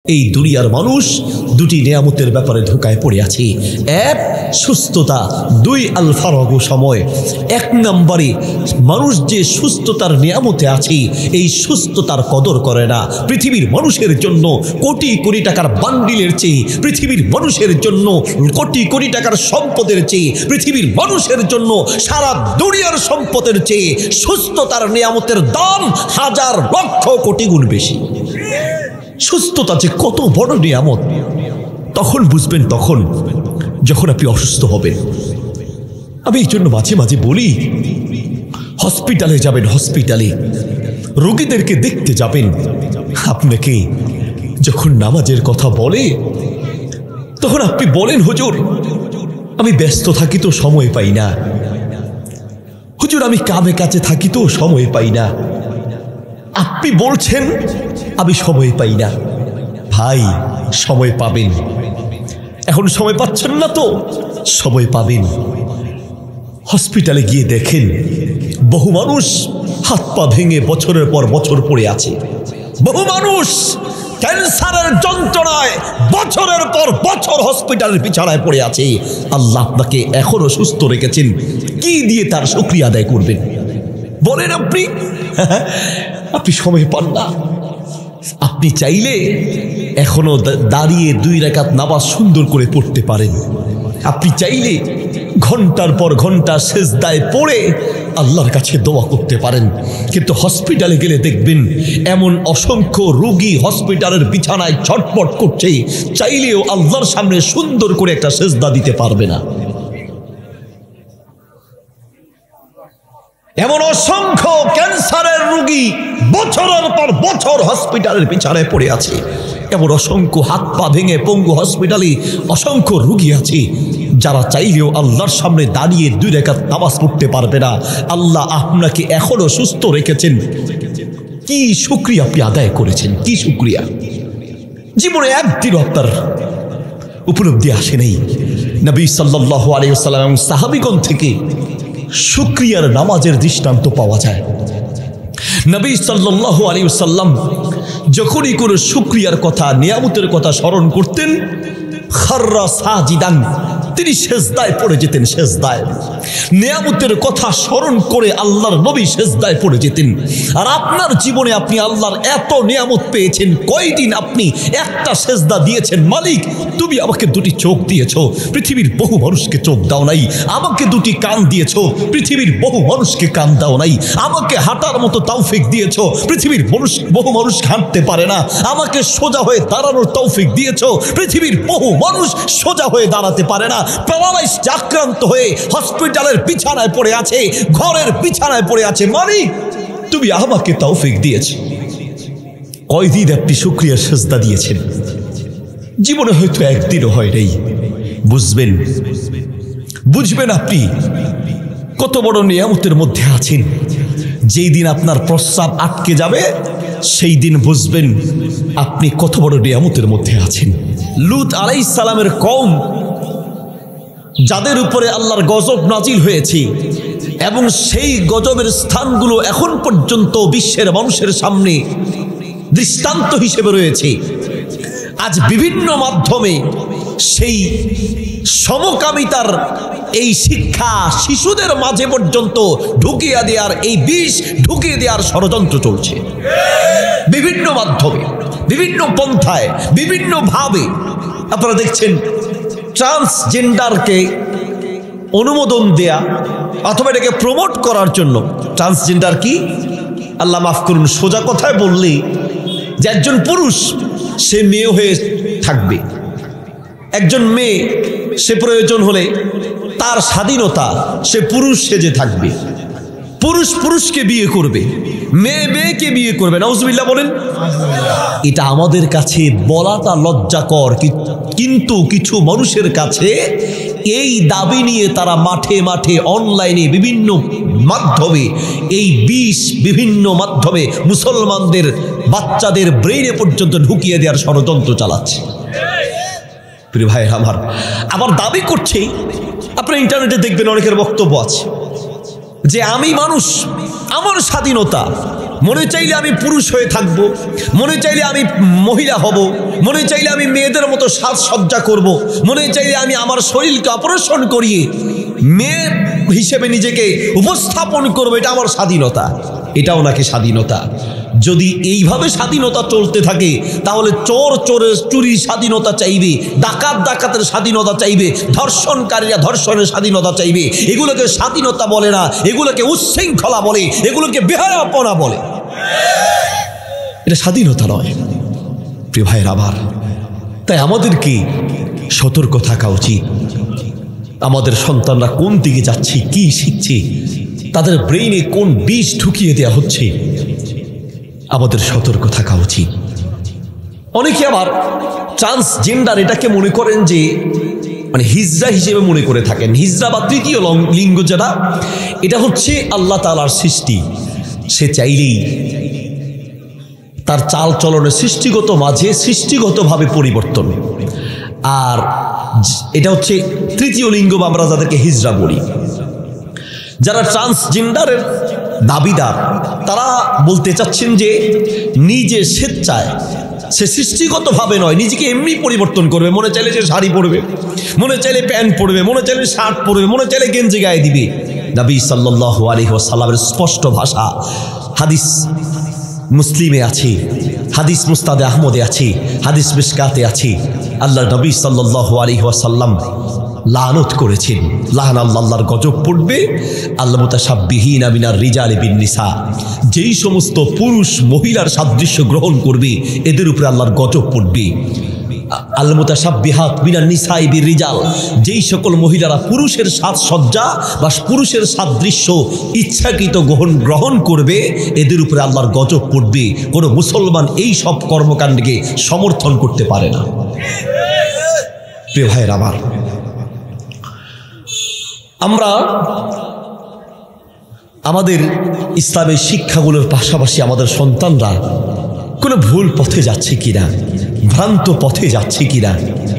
এই দুনিয়ার মানুষ দুটি নিয়ামতের ব্যাপারে ধোঁকায় পড়ে আছে। এক, সুস্থতা; দুই, আল ফারাগু, সময়। এক নম্বরে মানুষ যে সুস্থতার নিয়ামতে আছে, এই সুস্থতার কদর করে না। পৃথিবীর মানুষের জন্য কোটি কোটি টাকার বান্ডিলের চেয়ে, পৃথিবীর মানুষের জন্য কোটি কোটি টাকার সম্পদের চেয়ে, পৃথিবীর মানুষের জন্য সারা দুনিয়ার সম্পদের চেয়ে সুস্থতার নিয়ামতের দাম হাজার লক্ষ কোটি গুণ বেশি। সুস্থতা যে কত বড় নিয়ামত তখন বুঝবেন, তখন যখন আপনি অসুস্থ হবেন। আমি এই জন্য মাঝে মাঝে বলি, হসপিটালে যাবেন, হসপিটালে রোগীদেরকে দেখতে যাবেন। আপনাকে যখন নামাজের কথা বলে তখন আপনি বলেন, হুজুর আমি ব্যস্ত থাকি তো সময় পাই না, হুজুর আমি কামে কাছে থাকি তো সময় পাই না। আপনি বলছেন আমি সময় পাই না। ভাই, সময় পাবেন। এখন সময় পাচ্ছেন না তো সময় পাবেন। হসপিটালে গিয়ে দেখেন বহু মানুষ হাত পা ভেঙে বছরের পর বছর পড়ে আছে। বহু মানুষ ক্যান্সারের যন্ত্রণায় বছরের পর বছর হসপিটালের বিছানায় পড়ে আছে। আল্লাহ আপনাকে এখনো সুস্থ রেখেছেন, কি দিয়ে তার শুকরিয়া আদায় করবেন বলেন? আপনি সময় পান না। আপনি চাইলে এখনো দাঁড়িয়ে 2 রাকাত নামাজ সুন্দর করে পড়তে পারেন। আপনি চাইলে ঘন্টার পর ঘন্টা সেজদায় পড়ে আল্লাহর কাছে দোয়া করতে পারেন। কিন্তু হসপিটালে গেলে দেখবেন এমন অসংখ্য রোগী হসপিটালের বিছানায় ছটফট করছে, চাইলেও আল্লাহর সামনে সুন্দর করে একটা সেজদা দিতে পারবে না। এমন অসংখ্য ক্যান্সারের রোগী বছরের পর বছর হসপিটালের বিছানায় পড়ে আছে। এমন অসংখ্য হাত পা ভেঙে পঙ্গু হসপিটালে অসংখ্য রোগী আছে, যারা চাইলেও আল্লাহর সামনে দাঁড়িয়ে 2 রাকাত নামাজ পড়তে পারবে না। আল্লাহ আপনাকে এখনো সুস্থ রেখেছেন, কি শুকরিয়া আপনি আদায় করেছেন? কি শুকরিয়া? জীবনে একদিনও আপনার উপলব্ধি আসে নাই। নবী সাল্লাল্লাহু আলাইহি ওয়াসাল্লাম এবং সাহাবীগণ থেকে শুকরিয়ার নামাজের দৃষ্টান্ত পাওয়া যায়। নবী সাল্লাল্লাহু আলাইহি ওয়াসাল্লাম যখনই কোনো শুকরিয়ার কথা, নিয়ামতের কথা স্মরণ করতেন, খাররা সাজিদান, তিনি সেজদায় পড়ে যেতেন। সেজদায় নিয়ামতের কথা স্মরণ করে আল্লাহর নবী সেজদায় পড়ে যেতেন। আর আপনার জীবনে আপনি আল্লাহর এত নিয়ামত পেয়েছেন, কয়দিন আপনি একটা সেজদা দিয়েছেন? মালিক, তুমি আমাকে 2টি চোখ দিয়েছো, পৃথিবীর বহু মানুষকে চোখ দাও নাই। আমাকে 2টি কান দিয়েছো, পৃথিবীর বহু মানুষকে কান দাও নাই। আমাকে হাঁটার মতো তৌফিক দিয়েছো, পৃথিবীর বহু মানুষ হাঁটতে পারে না। আমাকে সোজা হয়ে দাঁড়ানোর তৌফিক দিয়েছো, পৃথিবীর বহু মানুষ সোজা হয়ে দাঁড়াতে পারে না। প্যারালাইজ আক্রান্ত হয়ে হসপিটালের বিছানায় পড়ে আছে, ঘরের বিছানায় পড়ে আছে। মালিক, তুমি আমাকে তৌফিক দিয়েছো। কয়দিন আপনি শুকরিয়ার সেজদা দিয়েছেন? জীবনে হয়তো একদিনও হয় নাই। বুঝবেন আপনি কত বড় নিয়ামতের মধ্যে আছেন। যেই দিন আপনার প্রস্রাব আটকে যাবে, সেই দিন বুঝবেন আপনি কত বড় নিয়ামতের মধ্যে আছেন। লূত আলাইহিস সালামের কওম, যাদের উপরে আল্লাহর গজব নাজিল হয়েছে এবং সেই গজবের স্থানগুলো এখন পর্যন্ত বিশ্বের মানুষের সামনে দৃষ্টান্ত হিসেবে রয়েছে। আজ বিভিন্ন মাধ্যমে সেই সমকামিতার এই শিক্ষা শিশুদের মাঝে পর্যন্ত ঢুকিয়ে দেওয়ার, এই বিষ ঢুকিয়ে দেওয়ার ষড়যন্ত্র চলছে। বিভিন্ন মাধ্যমে, বিভিন্ন পন্থায়, বিভিন্নভাবে আপনারা দেখছেন ট্রান্সজেন্ডারকে অনুমোদন দেয়া অথবা এটাকে প্রমোট করার জন্য। ট্রান্সজেন্ডার কি? আল্লাহ মাফ করুন, সোজা কথায় বললে যে একজন পুরুষ সে মেয়ে হয়ে থাকবে, একজন মেয়ে সে প্রয়োজন হলে তার স্বাধীনতা, সে পুরুষ সেজে থাকবে, পুরুষ পুরুষকে বিয়ে করবে, মেয়ে মেয়েকে বিয়ে করবে। নাউজুবিল্লাহ বলেন। এটা আমাদের কাছে বলাটা লজ্জাকর, কিন্তু কিছু মানুষের কাছে এই দাবি নিয়ে তারা মাঠে মাঠে অনলাইনে বিভিন্ন মাধ্যমে এই বিষ বিভিন্ন মাধ্যমে মুসলমানদের বাচ্চাদের ব্রেইনে পর্যন্ত ঢুকিয়ে দেওয়ার ষড়যন্ত্র চালাচ্ছে। প্রিয় ভাইয়ের আমার দাবি করছে, আপনারা ইন্টারনেটে দেখবেন অনেকের বক্তব্য আছে যে আমি মানুষ, আমার স্বাধীনতা, মনে চাইলে আমি পুরুষ হয়ে থাকব, মনে চাইলে আমি মহিলা হব, মনে চাইলে আমি মেয়েদের মতো সাজসজ্জা করব, মনে চাইলে আমি আমার শরীরকে অপারেশন করিয়ে মেয়ে হিসেবে নিজেকে উপস্থাপন করব, এটা আমার স্বাধীনতা। এটাও নাকি স্বাধীনতা? যদি এইভাবে স্বাধীনতা চলতে থাকে তাহলে চোর চোরের চুরির স্বাধীনতা চাইবে, ডাকাত ডাকাতের স্বাধীনতা চাইবে, ধর্ষণকারীরা ধর্ষণের স্বাধীনতা চাইবে। এগুলোকে স্বাধীনতা বলে না, এগুলোকে উচ্ছৃঙ্খলা বলে, এগুলোকে বেহায়াপনা বলে। এটা স্বাধীনতা নয় প্রিয় ভাইয়ের আমার। তাই আমাদেরকে সতর্ক থাকা উচিত। আমাদের সন্তানরা কোন দিকে যাচ্ছে, কি শিখছে, তাদের ব্রেইনে কোন বিষ ঢুকিয়ে দেওয়া হচ্ছে, আমাদের সতর্ক থাকা উচিত। অনেকে আবার ট্রান্সজেন্ডার এটাকে মনে করেন যে মানে হিজড়া হিসেবে মনে করে থাকেন। হিজড়া বা তৃতীয় লিঙ্গ যেটা, এটা হচ্ছে আল্লাহ তাআলার সৃষ্টি। সে চাইলেই তার চাল চলনের সৃষ্টিগত মাঝে সৃষ্টিগতভাবে পরিবর্তন। আর এটা হচ্ছে তৃতীয় লিঙ্গ বা আমরা যাদেরকে হিজড়া বলি। যারা ট্রান্সজেন্ডারের দাবিদার তারা বলতে চাচ্ছেন যে নিজে স্বেচ্ছায়, সে সৃষ্টিগতভাবে নয়, নিজেকে এমনি পরিবর্তন করবে। মনে চাইলে সে শাড়ি পরবে, মনে চাইলে প্যান্ট পরবে, মনে চাইলে শার্ট পরবে, মনে চাইলে গেঞ্জি গায়ে দিবে। নবী সাল্লাল্লাহু আলাইহি ওয়াসাল্লামের স্পষ্ট ভাষা, হাদিস মুসলিমে আছে, হাদিস মুস্তাদে আহমদে আছে, হাদিস মিশকাতে আছে। আল্লাহ নবী সাল্লাল্লাহু আলাইহি ওয়াসাল্লাম লানত করেছেন, লাহান আল্লাহর গজব পড়বে আল মুতাশাব্বিহিনা মিনার রিজালি বিন নিসা। যেই সমস্ত পুরুষ মহিলার সাদৃশ্য গ্রহণ করবে এদের উপরে আল্লাহর গজব পড়বে। আল মুতাশাব্বিহাত মিনান নিসাই বির রিজাল, যেই সকল মহিলারা পুরুষের সাজসজ্জা বা পুরুষের সাদৃশ্য ইচ্ছাকৃত গ্রহণ করবে এদের উপরে আল্লাহর গজব পড়বে। কোনো মুসলমান এই সব কর্মকাণ্ডকে সমর্থন করতে পারে না। প্রিয় ভাইয়ের আমার, আমরা আমাদের ইসলামের শিক্ষাগুলোর পাশাপাশি আমাদের সন্তানরা কোনো ভুল পথে যাচ্ছে কিনা, ভ্রান্ত পথে যাচ্ছে কিনা,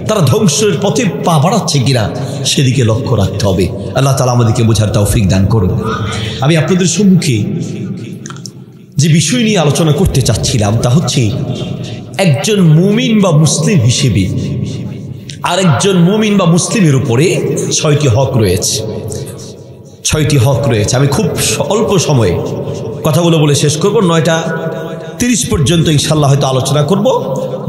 তারা ধ্বংসের পথে পা বাড়াচ্ছে কিনা সেদিকে লক্ষ্য রাখতে হবে। আল্লাহ তাআলা আমাদেরকে বোঝার তৌফিক দান করুন। আমি আপনাদের সম্মুখে যে বিষয় নিয়ে আলোচনা করতে চাচ্ছিলাম তা হচ্ছে একজন মুমিন বা মুসলিম হিসেবে আরেকজন মুমিন বা মুসলিমের উপরে 6টি হক রয়েছে। 6টি হক রয়েছে। আমি খুব অল্প সময়ে কথাগুলো বলে শেষ করব। 9:30 পর্যন্ত ইনশাল্লাহ হয়তো আলোচনা করব,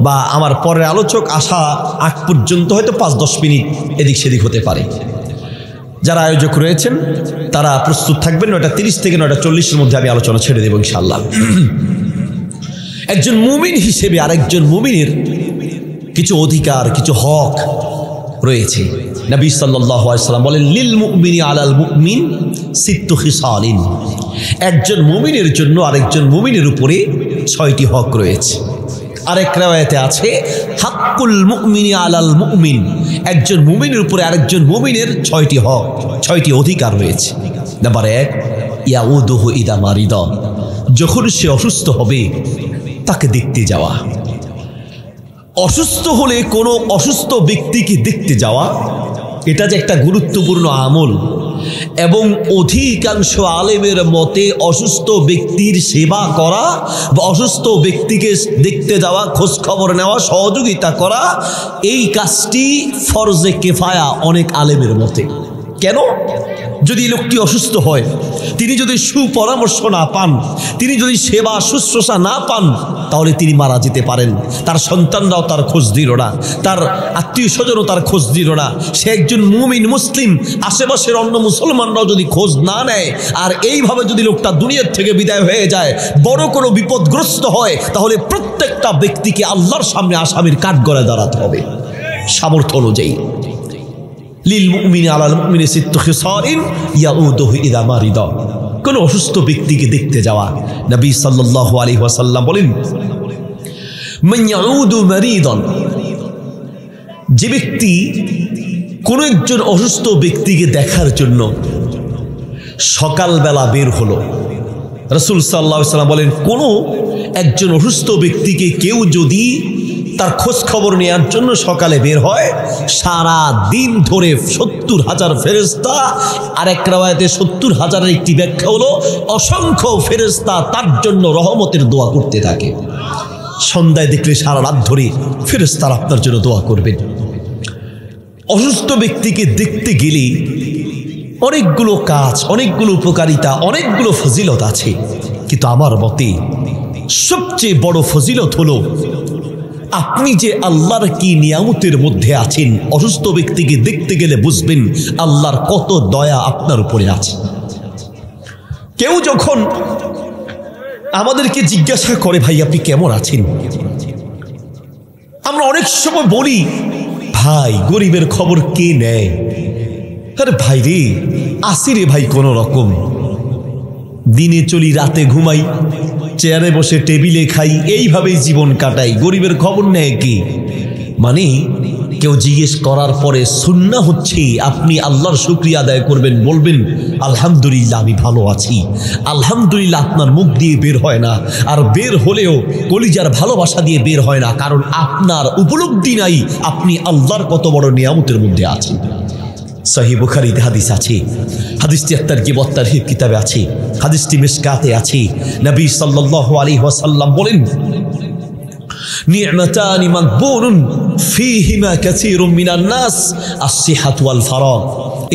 বা আমার পরের আলোচক আসা আগ পর্যন্ত হয়তো 5-10 মিনিট এদিক সেদিক হতে পারে। যারা আয়োজক রয়েছেন তারা প্রস্তুত থাকবেন। 9:30 থেকে 9:40-এর মধ্যে আমি আলোচনা ছেড়ে দেব ইনশাল্লাহ। একজন মুমিন হিসেবে আরেকজন মুমিনের কিছু অধিকার, কিছু হক রয়েছে। নবী সাল্লাল্লাহু আলাইহি ওয়াসাল্লাম বলেন, লিল মুমিনি আলাল মুমিন সিত্তু খিসালিন। একজন মুমিনের জন্য আরেকজন মুমিনের উপরে 6টি হক রয়েছে। আরেক riwayate আছে হাক্কুল মুমিনি আলাল মুমিন। একজন মুমিনের উপরে আরেকজন মুমিনের 6টি হক, 6টি অধিকার রয়েছে। নাম্বার 1, ইয়াউদুহু ইদা মারিদা। যখন সে অসুস্থ হবে তাকে দেখতে যাওয়া। অসুস্থ হলে কোনো অসুস্থ ব্যক্তিকে দেখতে যাওয়া এটা যে একটা গুরুত্বপূর্ণ আমল, এবং অধিকাংশ আলেমের মতে অসুস্থ ব্যক্তির সেবা করা বা অসুস্থ ব্যক্তিকে দেখতে যাওয়া, খোঁজ খবর নেওয়া, সহযোগিতা করা, এই কাজটি ফরজে কেফায়া অনেক আলেমের মতে। কেন? যদি লোকটি অসুস্থ হয়, তিনি যদি সুপরামর্শ না পান, তিনি যদি সেবা শুশ্রূষা না পান, তাহলে তিনি মারা যেতে পারেন। তার সন্তানরাও তার খোঁজ দিল না, তার আত্মীয় স্বজনও তার খোঁজ দিল না। সে একজন মুমিন মুসলিম, আশেপাশের অন্য মুসলমানরাও যদি খোঁজ না নেয়, আর এইভাবে যদি লোকটা দুনিয়ার থেকে বিদায় হয়ে যায়, বড় কোনো বিপদগ্রস্ত হয়, তাহলে প্রত্যেকটা ব্যক্তিকে আল্লাহর সামনে আসামির কাঠগড়ায় দাঁড়াতে হবে সামর্থ্য অনুযায়ী। লিল মুমিনি আলাল মুমিনি সিত্তু খিসালিন ইয়াউদুহু ইদা মারিদা। কোন অসুস্থ ব্যক্তিকে দেখতে যাওয়া। নবী সাল্লাল্লাহু আলাইহি ওয়াসাল্লাম বলেন, মান ইয়াউদু মারিদান। যে ব্যক্তি কোন একজন অসুস্থ ব্যক্তিকে দেখার জন্য সকালবেলা বের হলো, রাসূল সাল্লাল্লাহু আলাইহি ওয়াসাল্লাম বলেন, কোন একজন অসুস্থ ব্যক্তিকে কেউ যদি তার খোঁজ খবর নেওয়ার জন্য সকালে বের হয়, সারা দিন ধরে 70,000 ফেরেশতা, আর এক রাওয়ায়াতে 70,000-এর একটি ব্যাখ্যা হলো অসংখ্য ফেরেশতা তার জন্য রহমতের দোয়া করতে থাকে। সন্ধ্যায় দেখলে সারা রাত ধরে ফেরেশতারা আপনার জন্য দোয়া করবেন। অসুস্থ ব্যক্তিকে দেখতে গেলে অনেকগুলো কাজ, অনেকগুলো উপকারিতা, অনেকগুলো ফজিলত আছে, কিন্তু আমার মতে সবচেয়ে বড় ফজিলত হলো আপনি যে আল্লাহর কি নিয়ামতের মধ্যে আছেন, অসুস্থ ব্যক্তিকে দেখতে গেলে বুঝবেন আল্লাহর কত দয়া আপনার উপরে আছে। কেউ যখন আমাদেরকে জিজ্ঞাসা করে, ভাই আপনি কেমন আছেন, আমরা অনেক সময় বলি, ভাই গরিবের খবর কে নেয়? আরে ভাই রে, আসি রে ভাই, কোন রকম দিনে চলি, রাতে ঘুমাই, চেয়ারে বসে টেবিলে খাই, এইভাবেই জীবন কাটাই, গরিবের খবর নেয় কি? মানে কেউ জিজ্ঞেস করার পরে সুন্নাহ হচ্ছে আপনি আল্লাহর শুকরিয়া আদায় করবেন, বলবেন আলহামদুলিল্লাহ আমি ভালো আছি। আলহামদুলিল্লাহ আপনার মুখ দিয়ে বের হয় না, আর বের হলেও কলিজার ভালোবাসা দিয়ে বের হয় না, কারণ আপনার উপলব্ধি নাই আপনি আল্লাহর কত বড় নিয়ামতের মধ্যে আছেন। সহিহ বুখারীতে হাদিস আছে, হাদিসটি তারগীব ওয়াত তারহিব কিতাবে আছে, হাদিসটি মিশকাতে আছে। নবী সাল্লাল্লাহু আলাইহি ওয়াসাল্লাম বলেন, নি'মাতানি মাগবুনুন ফীহিমা কাসীরুম মিনান নাস আস-সিহাত ওয়াল ফারাগ।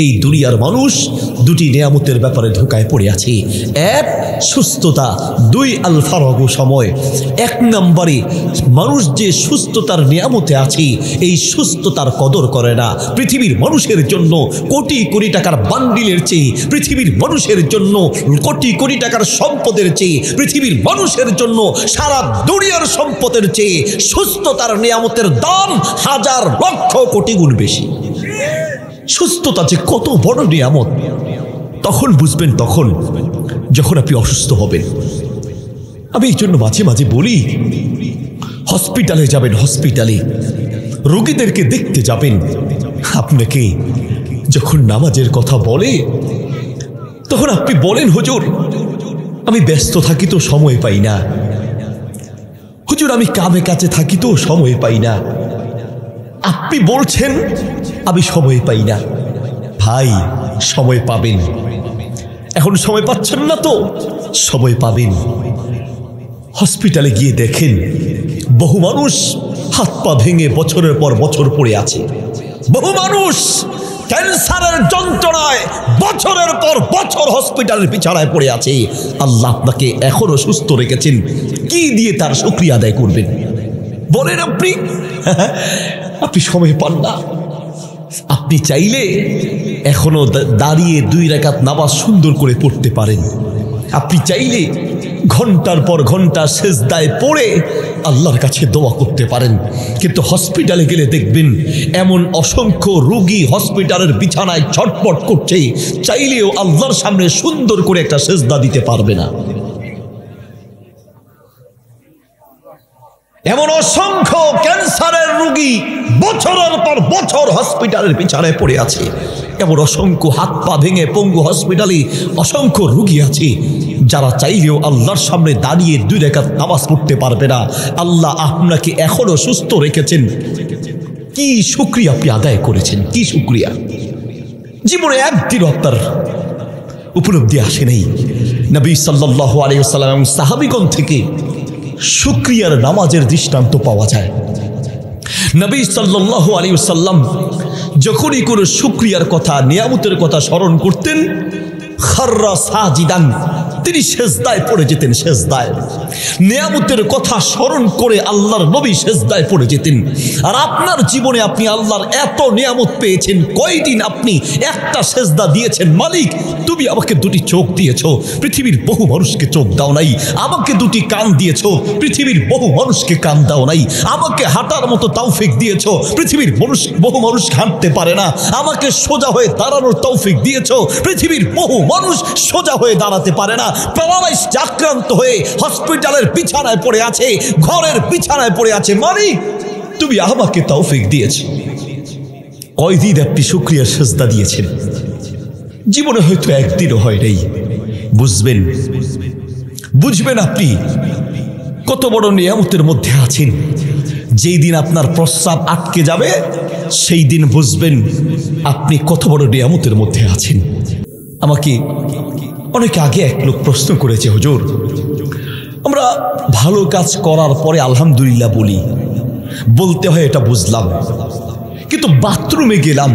এই দুনিয়ার মানুষ দুটি নিয়ামতের ব্যাপারে ধোঁকায় পড়ে আছে। এক, সুস্থতা, দুই আল ফারাগ, সময়। এক নম্বরে মানুষ যে সুস্থতার নিয়ামতে আছে, এই সুস্থতার কদর করে না। পৃথিবীর মানুষের জন্য কোটি কোটি টাকার বান্ডিলের চেয়ে, পৃথিবীর মানুষের জন্য কোটি কোটি টাকার সম্পদের চেয়ে, পৃথিবীর মানুষের জন্য সারা দুনিয়ার সম্পদের চেয়ে সুস্থতার নিয়ামতের দাম হাজার লক্ষ কোটি গুণ বেশি। সুস্থতা যে কত বড় নিয়ামত তখন বুঝবেন, তখন যখন আপনি অসুস্থ হবেন। আমি এই জন্য মাঝে মাঝে বলি, হসপিটালে যাবেন, হসপিটালে রোগীদেরকে দেখতে যাবেন, আপনাকে যখন নামাজের কথা বলে তখন আপনি বলেন, হুজুর আমি ব্যস্ত থাকি তো সময় পাই না, হুজুর আমি কামে কাছে থাকি তো সময় পাই না। আপনি বলছেন আমি সময় পাই না। ভাই সময় পাবেন, এখন সময় পাচ্ছেন না তো সময় পাবেন। হসপিটালে গিয়ে দেখেন বহু মানুষ হাত পা ভেঙে বছরের পর বছর পড়ে আছে, বহু মানুষ ক্যান্সারের যন্ত্রণায় বছরের পর বছর হসপিটালের বিছানায় পড়ে আছে। আল্লাহ আপনাকে এখনো সুস্থ রেখেছেন, কি দিয়ে তার শুকরিয়া আদায় করবেন বলেন? আপনি সময় পান না। আপনি চাইলে এখনো দাঁড়িয়ে 2 রাকাত নামাজ সুন্দর করে পড়তে পারেন। আপনি চাইলে ঘন্টার পর ঘন্টা সেজদায় পড়ে আল্লাহর কাছে দোয়া করতে পারেন। কিন্তু হসপিটালে গেলে দেখবেন এমন অসংখ্য রোগী হসপিটালের বিছানায় ছটপট করছে, চাইলেও আল্লাহর সামনে সুন্দর করে একটা সেজদা দিতে পারবে না। এমন অসংখ্য ক্যান্সারের রোগী বছরের পর বছর হসপিটালের বিছানায় পড়ে আছে। এমন অসংখ্য হাত পা ভেঙে পঙ্গু হসপিটালে অসংখ্য রোগী আছে, যারা চাইলেও আল্লাহর সামনে দাঁড়িয়ে 2 রাকাত নামাজ পড়তে পারবে না। আল্লাহ আপনাকে এখনো সুস্থ রেখেছেন, কি শুকরিয়া আপনি আদায় করেছেন, কি শুকরিয়া? জীবনে একদিনও আপনার উপলব্ধি আসে নাই। নবী সাল্লাল্লাহু আলাইহি ওয়াসাল্লাম এবং সাহাবীগণ থেকে শুকরিয়ার নামাজের দৃষ্টান্ত পাওয়া যায়। নবী সাল্লাল্লাহু আলাইহি ওয়াসাল্লাম যখনই কোনো শুকরিয়ার কথা, নিয়ামতের কথা স্মরণ করতেন, খাররা সাজিদান, তিনি সেজদায় পড়ে যেতেন। সেজদায় নিয়ামতের কথা স্মরণ করে আল্লাহর নবী সেজদায় পড়ে যেতেন। আর আপনার জীবনে আপনি আল্লাহর এত নিয়ামত পেয়েছেন, কয়দিন আপনি একটা সেজদা দিয়েছেন? মালিক তুমি আমাকে 2টি চোখ দিয়েছো, পৃথিবীর বহু মানুষকে চোখ দাও নাই। আমাকে 2টি কান দিয়েছো, পৃথিবীর বহু মানুষকে কান দাও নাই। আমাকে হাঁটার মতো তৌফিক দিয়েছো, পৃথিবীর বহু মানুষ হাঁটতে পারে না। আমাকে সোজা হয়ে দাঁড়ানোর তৌফিক দিয়েছো, পৃথিবীর বহু মানুষ সোজা হয়ে দাঁড়াতে পারে না। প্যারালাইজ আক্রান্ত হয়ে হসপিটালের বিছানায় পড়ে আছে, ঘরের বিছানায় পড়ে আছে। মালিক তুমি আমাকে তৌফিক দিয়েছো। কয়দিন আপনি শুকরিয়ার সেজদা দিয়েছেন? জীবনে হয়তো একদিনও হয় নাই। বুঝবেন আপনি কত বড় নিয়ামতের মধ্যে আছেন। যেই দিন আপনার প্রস্রাব আটকে যাবে সেই দিন বুঝবেন আপনি কত বড় নিয়ামতের মধ্যে আছেন। আমাকে অনেক আগে এক লোক প্রশ্ন করেছে, হুজুর আমরা ভালো কাজ করার পরে আলহামদুলিল্লাহ বলি, বলতে হয় এটা বুঝলাম, কিন্তু বাথরুমে গেলাম,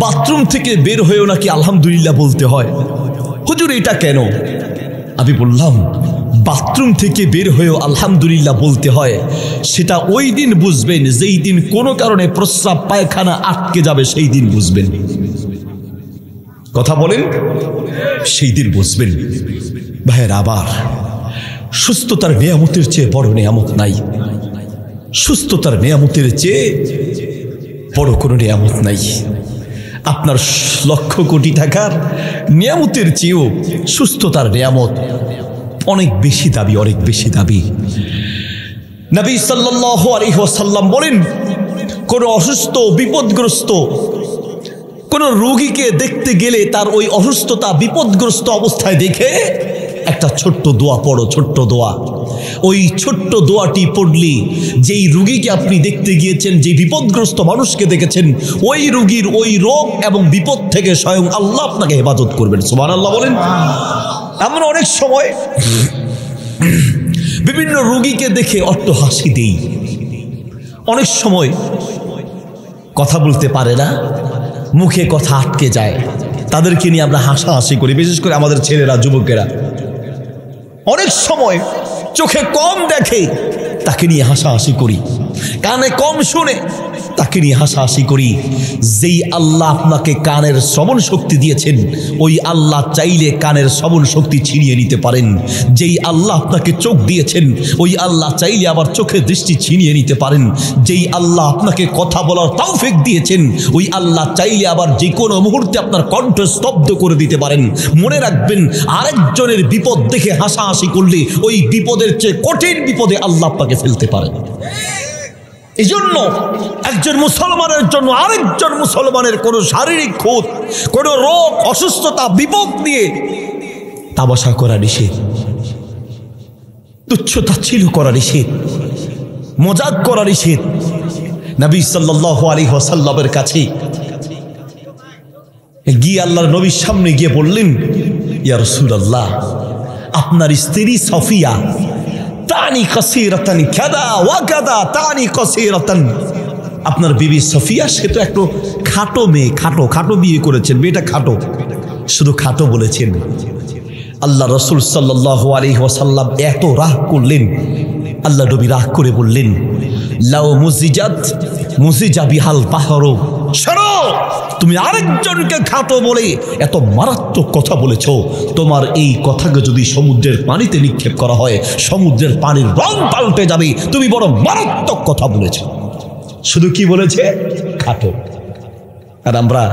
বাথরুম থেকে বের হয়েও নাকি আলহামদুলিল্লাহ বলতে হয়, হুজুর এটা কেন? আমি বললাম, বাথরুম থেকে বের হয়েও আলহামদুলিল্লাহ বলতে হয়, সেটা ওই দিন বুঝবেন যেই দিন কোনো কারণে প্রস্রাব পায়খানা আটকে যাবে, সেই দিন বুঝবেন। কথা বলেন, সেই দিন বুঝবেন। ভাইয়ের, আবার সুস্থতার নিয়ামতের চেয়ে বড় নিয়ামত নাই। সুস্থতার নিয়ামতের চেয়ে বড় কোনো নিয়ামত নাই। আপনার লক্ষ কোটি টাকার নিয়ামতের চেয়েও সুস্থতার নিয়ামত অনেক বেশি দাবি, অনেক বেশি দাবি। নবী সাল্লাল্লাহু আলাইহি ওয়াসাল্লাম বলেন, কোন অসুস্থ বিপদগ্রস্ত কোন রোগীকে দেখতে গেলে তার ওই অসুস্থতা বিপদগ্রস্ত অবস্থায় দেখে একটা ছোট্ট দোয়া পড়ো, ছোট্ট দোয়া। ওই ছোট্ট দোয়াটি পড়লে যেই রোগীকে আপনি দেখতে গিয়েছেন, যে বিপদগ্রস্ত মানুষকে দেখেছেন, ওই রোগীর ওই রোগ এবং বিপদ থেকে স্বয়ং আল্লাহ আপনাকে হেফাজত করবেন। সুবহানাল্লাহ বলেন। আমরা অনেক সময় বিভিন্ন রোগীকে দেখে অট্ট হাসি দেই, অনেক সময় কথা বলতে পারে না, মুখে কথা আটকে যায়, তাদেরকে নিয়ে আমরা হাসাহাসি করি, বিশেষ করে আমাদের ছেলেরা, যুবকেরা। অনেক সময় চোখে কম দেখে, তাকে নিয়ে হাসাহাসি করি, কানে কম শুনে, তাকে নিয়ে হাসাহাসি করি। যেই আল্লাহ আপনাকে কানের শ্রবণ শক্তি দিয়েছেন, ওই আল্লাহ চাইলে কানের শ্রবণ শক্তি ছিনিয়ে নিতে পারেন। যেই আল্লাহ আপনাকে চোখ দিয়েছেন, ওই আল্লাহ চাইলে আবার চোখের দৃষ্টি ছিনিয়ে নিতে পারেন। যেই আল্লাহ আপনাকে কথা বলার তৌফিক দিয়েছেন, ওই আল্লাহ চাইলে আবার যে কোনো মুহূর্তে আপনার কণ্ঠ স্তব্ধ করে দিতে পারেন। মনে রাখবেন, আরেকজনের বিপদ দেখে হাসাহাসি করলে ওই বিপদের চেয়ে কঠিন বিপদে আল্লাহ আপনাকে ফেলতে পারেন। এই জন্য একজন মুসলমানের জন্য আরেকজন মুসলমানের কোনো শারীরিক ক্ষত, কোনো রোগ, অসুস্থতা, বিপদ নিয়ে তামাশা করা নিষেধ, তুচ্ছ তাচ্ছিল্য করা নিষেধ, মজাক করা নিষেধ। নবী সাল্লাল্লাহু আলাইহি ওয়াসাল্লামের কাছে গিয়ে আল্লাহর নবীর সামনে গিয়ে বললেন, ইয়া রাসূলুল্লাহ, আপনার স্ত্রী সফিয়া তানি কাসীরাতান কাদা ওয়া কাদা তানি কাসীরাতান, আপনার বিবি সফিয়া সে তো একটু খাটো মেয়ে, খাটো খাটো বিয়ে করেছেন, মেয়েটা খাটো, শুধু খাটো বলেছেন। আল্লাহ রাসূল সাল্লাল্লাহু আলাইহি ওয়াসাল্লাম এত রাগ করলেন, আল্লাহ নবী রাগ করে বললেন, লাউ মুজিজাত মুজিজা বিহাল বাহরু, শোনো, তুমি আরেকজনকে খাটো বলে এত মারাত্মক কথা বলেছ, তোমার এই কথাকে যদি সমুদ্রের পানিতে নিক্ষেপ করা হয়, সমুদ্রের পানির রং পাল্টে যাবে, তুমি বড় মারাত্মক কথা বলেছ। শুধু কি বলেছে? খাটো। আর আমরা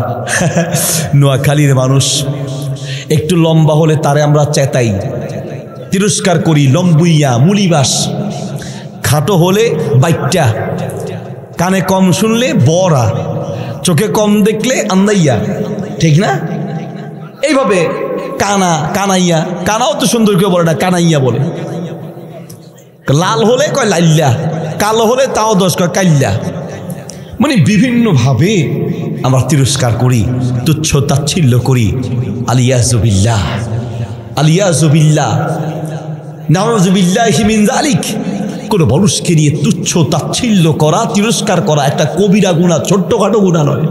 নোয়াখালীর মানুষ, একটু লম্বা হলে তারে আমরা চেতাই, তিরস্কার করি, লম্বুইয়া, মুলিবাস। খাটো হলে বাইকটা, কানে কম শুনলে বড়া, চোখে কম দেখলে আন্দাইয়া, ঠিক না? এইভাবে কানা, কানাইয়া, কানাও তো সুন্দর কেউ বলে না, কানাইয়া বলে। লাল হলে কয় লাইল্লা, কালো হলে তাও দোষ কয় কাইল্লা। মানে বিভিন্নভাবে আমরা তিরস্কার করি, তুচ্ছ তাচ্ছিল্য করি। আলিয়াযুবিল্লাহ, আলিয়াযুবিল্লাহ, নাউযুবিল্লাহি মিন যালিক। কোনো মানুষকে নিয়ে তুচ্ছ তাচ্ছিল্য করা, তিরস্কার করা একটা কবিরা গুনাহ, ছোট্টখাটো গুনাহ নয়,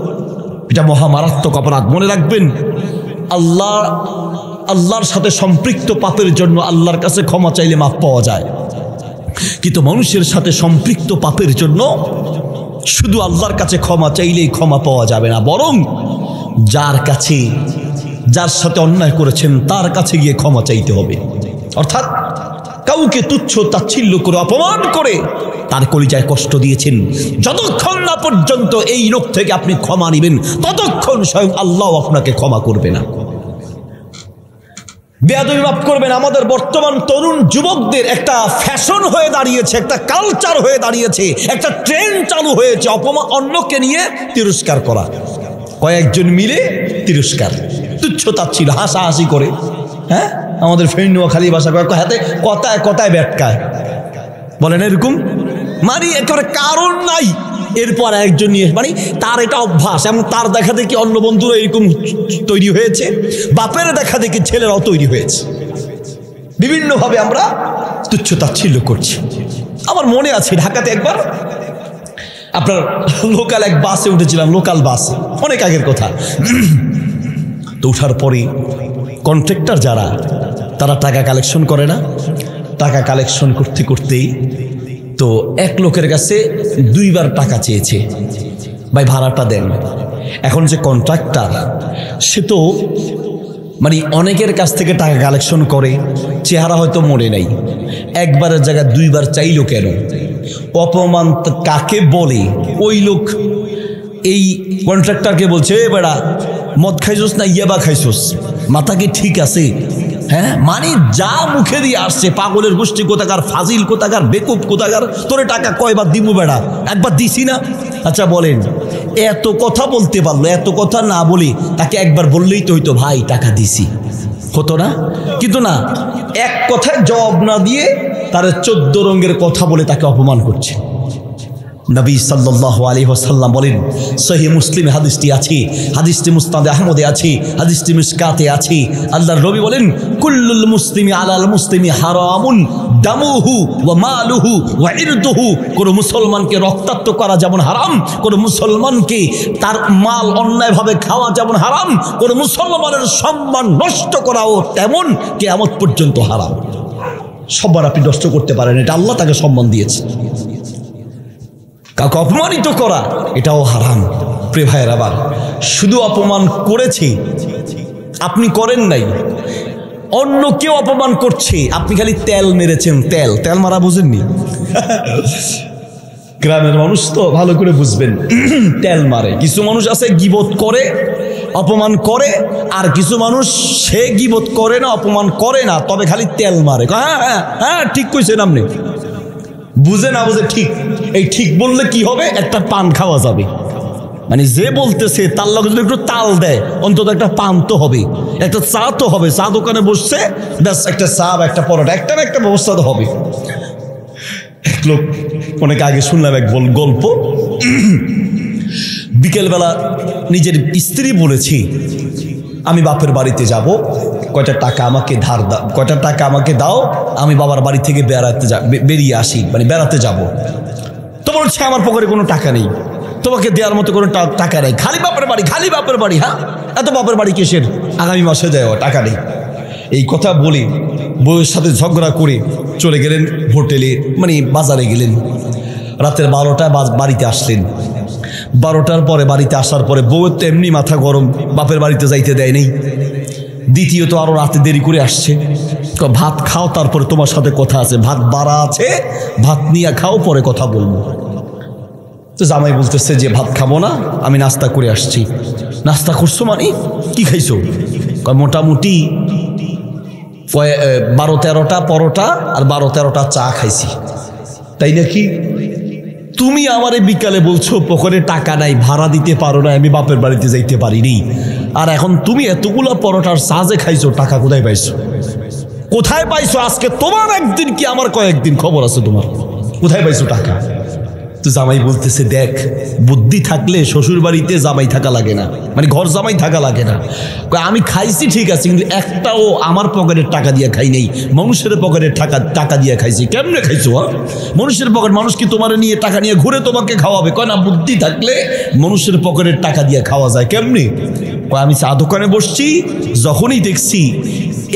এটা মহামারাত্মক অপরাধ। মনে রাখবেন, আল্লাহর সাথে সম্পৃক্ত পাপের জন্য আল্লাহর কাছে ক্ষমা চাইলে মাফ পাওয়া যায়, কিন্তু মানুষের সাথে সম্পৃক্ত পাপের জন্য শুধু আল্লাহর কাছে ক্ষমা চাইলেই ক্ষমা পাওয়া যাবে না, বরং যার সাথে অন্যায় করেছেন তার কাছে গিয়ে ক্ষমা চাইতে হবে। অর্থাৎ কাউকে তুচ্ছ তাচ্ছিল্য করে, অপমান করে তার কলিজায় কষ্ট দিয়েছেন, যতক্ষণ না পর্যন্ত এই লোক থেকে আপনি ক্ষমা নেবেন, ততক্ষণ স্বয়ং আল্লাহ আপনাকে ক্ষমা করবে না। বেয়াদবি মাফ করবেন, আমাদের বর্তমান তরুণ যুবকদের একটা ফ্যাশন হয়ে দাঁড়িয়েছে, একটা কালচার হয়ে দাঁড়িয়েছে, একটা ট্রেন্ড চালু হয়েছে অপমান, অন্যকে নিয়ে তিরস্কার করা। কয়েকজন মিলে তিরস্কার, তুচ্ছ তাচ্ছিল্য, হাসাহাসি করে। হ্যাঁ, আমাদের ফের নোয়াখালী ভাষা হাতে কথায় কথায় ব্যাটকায়, বলেন এরকম। মানে একেবারে কারণ নাই। এরপর একজন নিয়ে মানে তার এটা অভ্যাস, এবং তার দেখা দেখি অন্য বন্ধুরা এরকম তৈরি হয়েছে, বাপের দেখা দেখি ছেলেরাও তৈরি হয়েছে। বিভিন্নভাবে আমরা তুচ্ছ তাচ্ছিল্য করছি। আমার মনে আছে ঢাকাতে একবার আপনার লোকাল এক বাসে উঠেছিলাম, লোকাল বাসে, অনেক আগের কথা। তো উঠার পরে কন্ট্রাক্টর যারা, তারা টাকা কালেকশন করে না, টাকা কালেকশন করতে করতেই তো এক লোকের কাছে 2 বার টাকা চেয়েছে, ভাই ভাড়াটা দেন। এখন যে কন্ট্রাক্টর সে তো মানে অনেকের কাছ থেকে টাকা কালেকশন করে, চেহারা হয়তো মনে নাই, একবারের জায়গায় 2 বার চাইলো কেন? অপমান কাকে বলে? ওই লোক এই কন্ট্রাক্টরকে বলছে, এ বেড়া মদ খাইছোস না ইয়াবা খাইছোস, মাথা কি ঠিক আছে? হ্যাঁ, মানে যা মুখে দিয়ে আসছে, পাগলের গোষ্ঠী কোথাকার, ফাজিল কোথাকার, বেকুব কোথাকার, তোরে টাকা কয়বার দিব বেড়া? একবার দিছি না? আচ্ছা বলেন, এত কথা বলতে পারলো, এত কথা না বলে তাকে একবার বললেই তো হইতো ভাই টাকা দিছি, হতো না? কিন্তু না, এক কথায় জবাব না দিয়ে তার 14 রঙের কথা বলে তাকে অপমান করছে। নবী সাল্লাল্লাহু আলাইহি ওয়াসাল্লাম বলেন, সহিহ মুসলিমে হাদিসটি আছে, হাদিসটি মুসনাদে আহমদে আছে, হাদিসটি মিশকাতে আছে। আল্লাহর নবী বলেন, কুল্লুল মুসলিমি আলাল মুসলিমি হারামুন দামুহু ওয়া মালুহু ওয়া ইরদুহু। কোন মুসলমানকে রক্তাক্ত করা যেমন হারাম, কোন মুসলমানকে তার মাল অন্যায়ভাবে খাওয়া যেমন হারাম, কোন মুসলমানের সম্মান নষ্ট করাও তেমন কিয়ামত পর্যন্ত হারাম। সবার আপনি নষ্ট করতে পারেন, এটা আল্লাহ তাকে সম্মান দিয়েছে। কাউকে অপমানিত করা এটাও হারাম। প্রিয় ভাইয়ের, আবার শুধু অপমান করেছে আপনি করেন নাই, অন্য কেউ অপমান করছে, আপনি খালি তেল মেরেছেন। তেল তেল মারা বুঝেননি? গ্রামের মানুষ তো ভালো করে বুঝবেন, তেল মারে। কিছু মানুষ আছে গীবত করে, অপমান করে, আর কিছু মানুষ সে গীবত করে না, অপমান করে না, তবে খালি তেল মারে। হ্যাঁ হ্যাঁ হ্যাঁ, ঠিক কইছেন আপনি। বুঝে না বুঝে ঠিক, এই ঠিক বললে কি হবে? একটা পান খাওয়া যাবে। মানে যে বলতেছে তার লগে যদি একটু তাল দেয়, অন্তত একটা পান তো হবে, একটা চা তো হবে। চা দোকানে বসছে, ব্যাস একটা চা বা একটা পরোটা, একটা না একটা ব্যবস্থা তো হবে। এক লোক অনেক আগে শুনলাম এক গল্প, বিকেলবেলা নিজের স্ত্রী বলেছি, আমি বাপের বাড়িতে যাব, কয়টা টাকা আমাকে ধার দাও, কয়টা টাকা আমাকে দাও, আমি বাবার বাড়ি থেকে বেরিয়ে আসি, মানে বেড়াতে যাব। তো বলছে, আমার পকেটে কোনো টাকা নেই, তোমাকে দেওয়ার মতো কোনো টাকা নেই, খালি বাপের বাড়ি, খালি বাপের বাড়ি। হ্যাঁ, এত বাপের বাড়ি কিসের? আগামী মাসে দেওয়া, টাকা নেই। এই কথা বলে বউয়ের সাথে ঝগড়া করে চলে গেলেন হোটেলে, মানে বাজারে গেলেন। রাতের 12টায় বাড়িতে আসলেন। 12টার পরে বাড়িতে আসার পরে বউয়ের তো এমনি মাথা গরম, বাপের বাড়িতে যাইতে দেয় নেই। দ্বিতীয়ত আরো রাতে দেরি করে আসছে, ভাত খাও তারপরে তোমার সাথে কথা আছে, ভাত বাড়া আছে, ভাত নিয়ে খাও, পরে কথা বলবো। তো জামাই বলতেছে যে ভাত খাবো না, আমি নাস্তা করে আসছি। নাস্তা করছো মানে কি খাইছো? মোটামুটি 12-13টা পরোটা আর 12-13টা চা খাইছি। তাই নাকি? তুমি আমারে বিকালে বলছো পকেটে টাকা নাই, ভাড়া দিতে পারো না, আমি বাপের বাড়িতে যাইতে পারিনি, আর এখন তুমি এতগুলো পরোটার সাজে খাইছো, টাকা কোথায় পাইছো? কোথায় পাইছো? আজকে তোমার একদিন কি আমার কয়েকদিন, খবর আছে তোমার? কোথায় পাইছো টাকা? তো জামাই বলতেছে, দেখ, বুদ্ধি থাকলে শ্বশুর বাড়িতে জামাই থাকা লাগে না, মানে ঘর জামাই থাকা লাগে না। আমি খাইছি ঠিক আছে, কিন্তু একটাও আমার পকেটের টাকা দিয়ে খাই নেই, মানুষের পকেটের টাকা দিয়ে খাইছি। কেমনে খাইছো? মানুষের পকেট, মানুষ কি তোমার নিয়ে টাকা নিয়ে ঘুরে তোমাকে খাওয়াবে? কয় না, বুদ্ধি থাকলে মানুষের পকেটের টাকা দিয়ে খাওয়া যায়। কেমনে? আমি চা দোকানে বসছি, যখনই দেখছি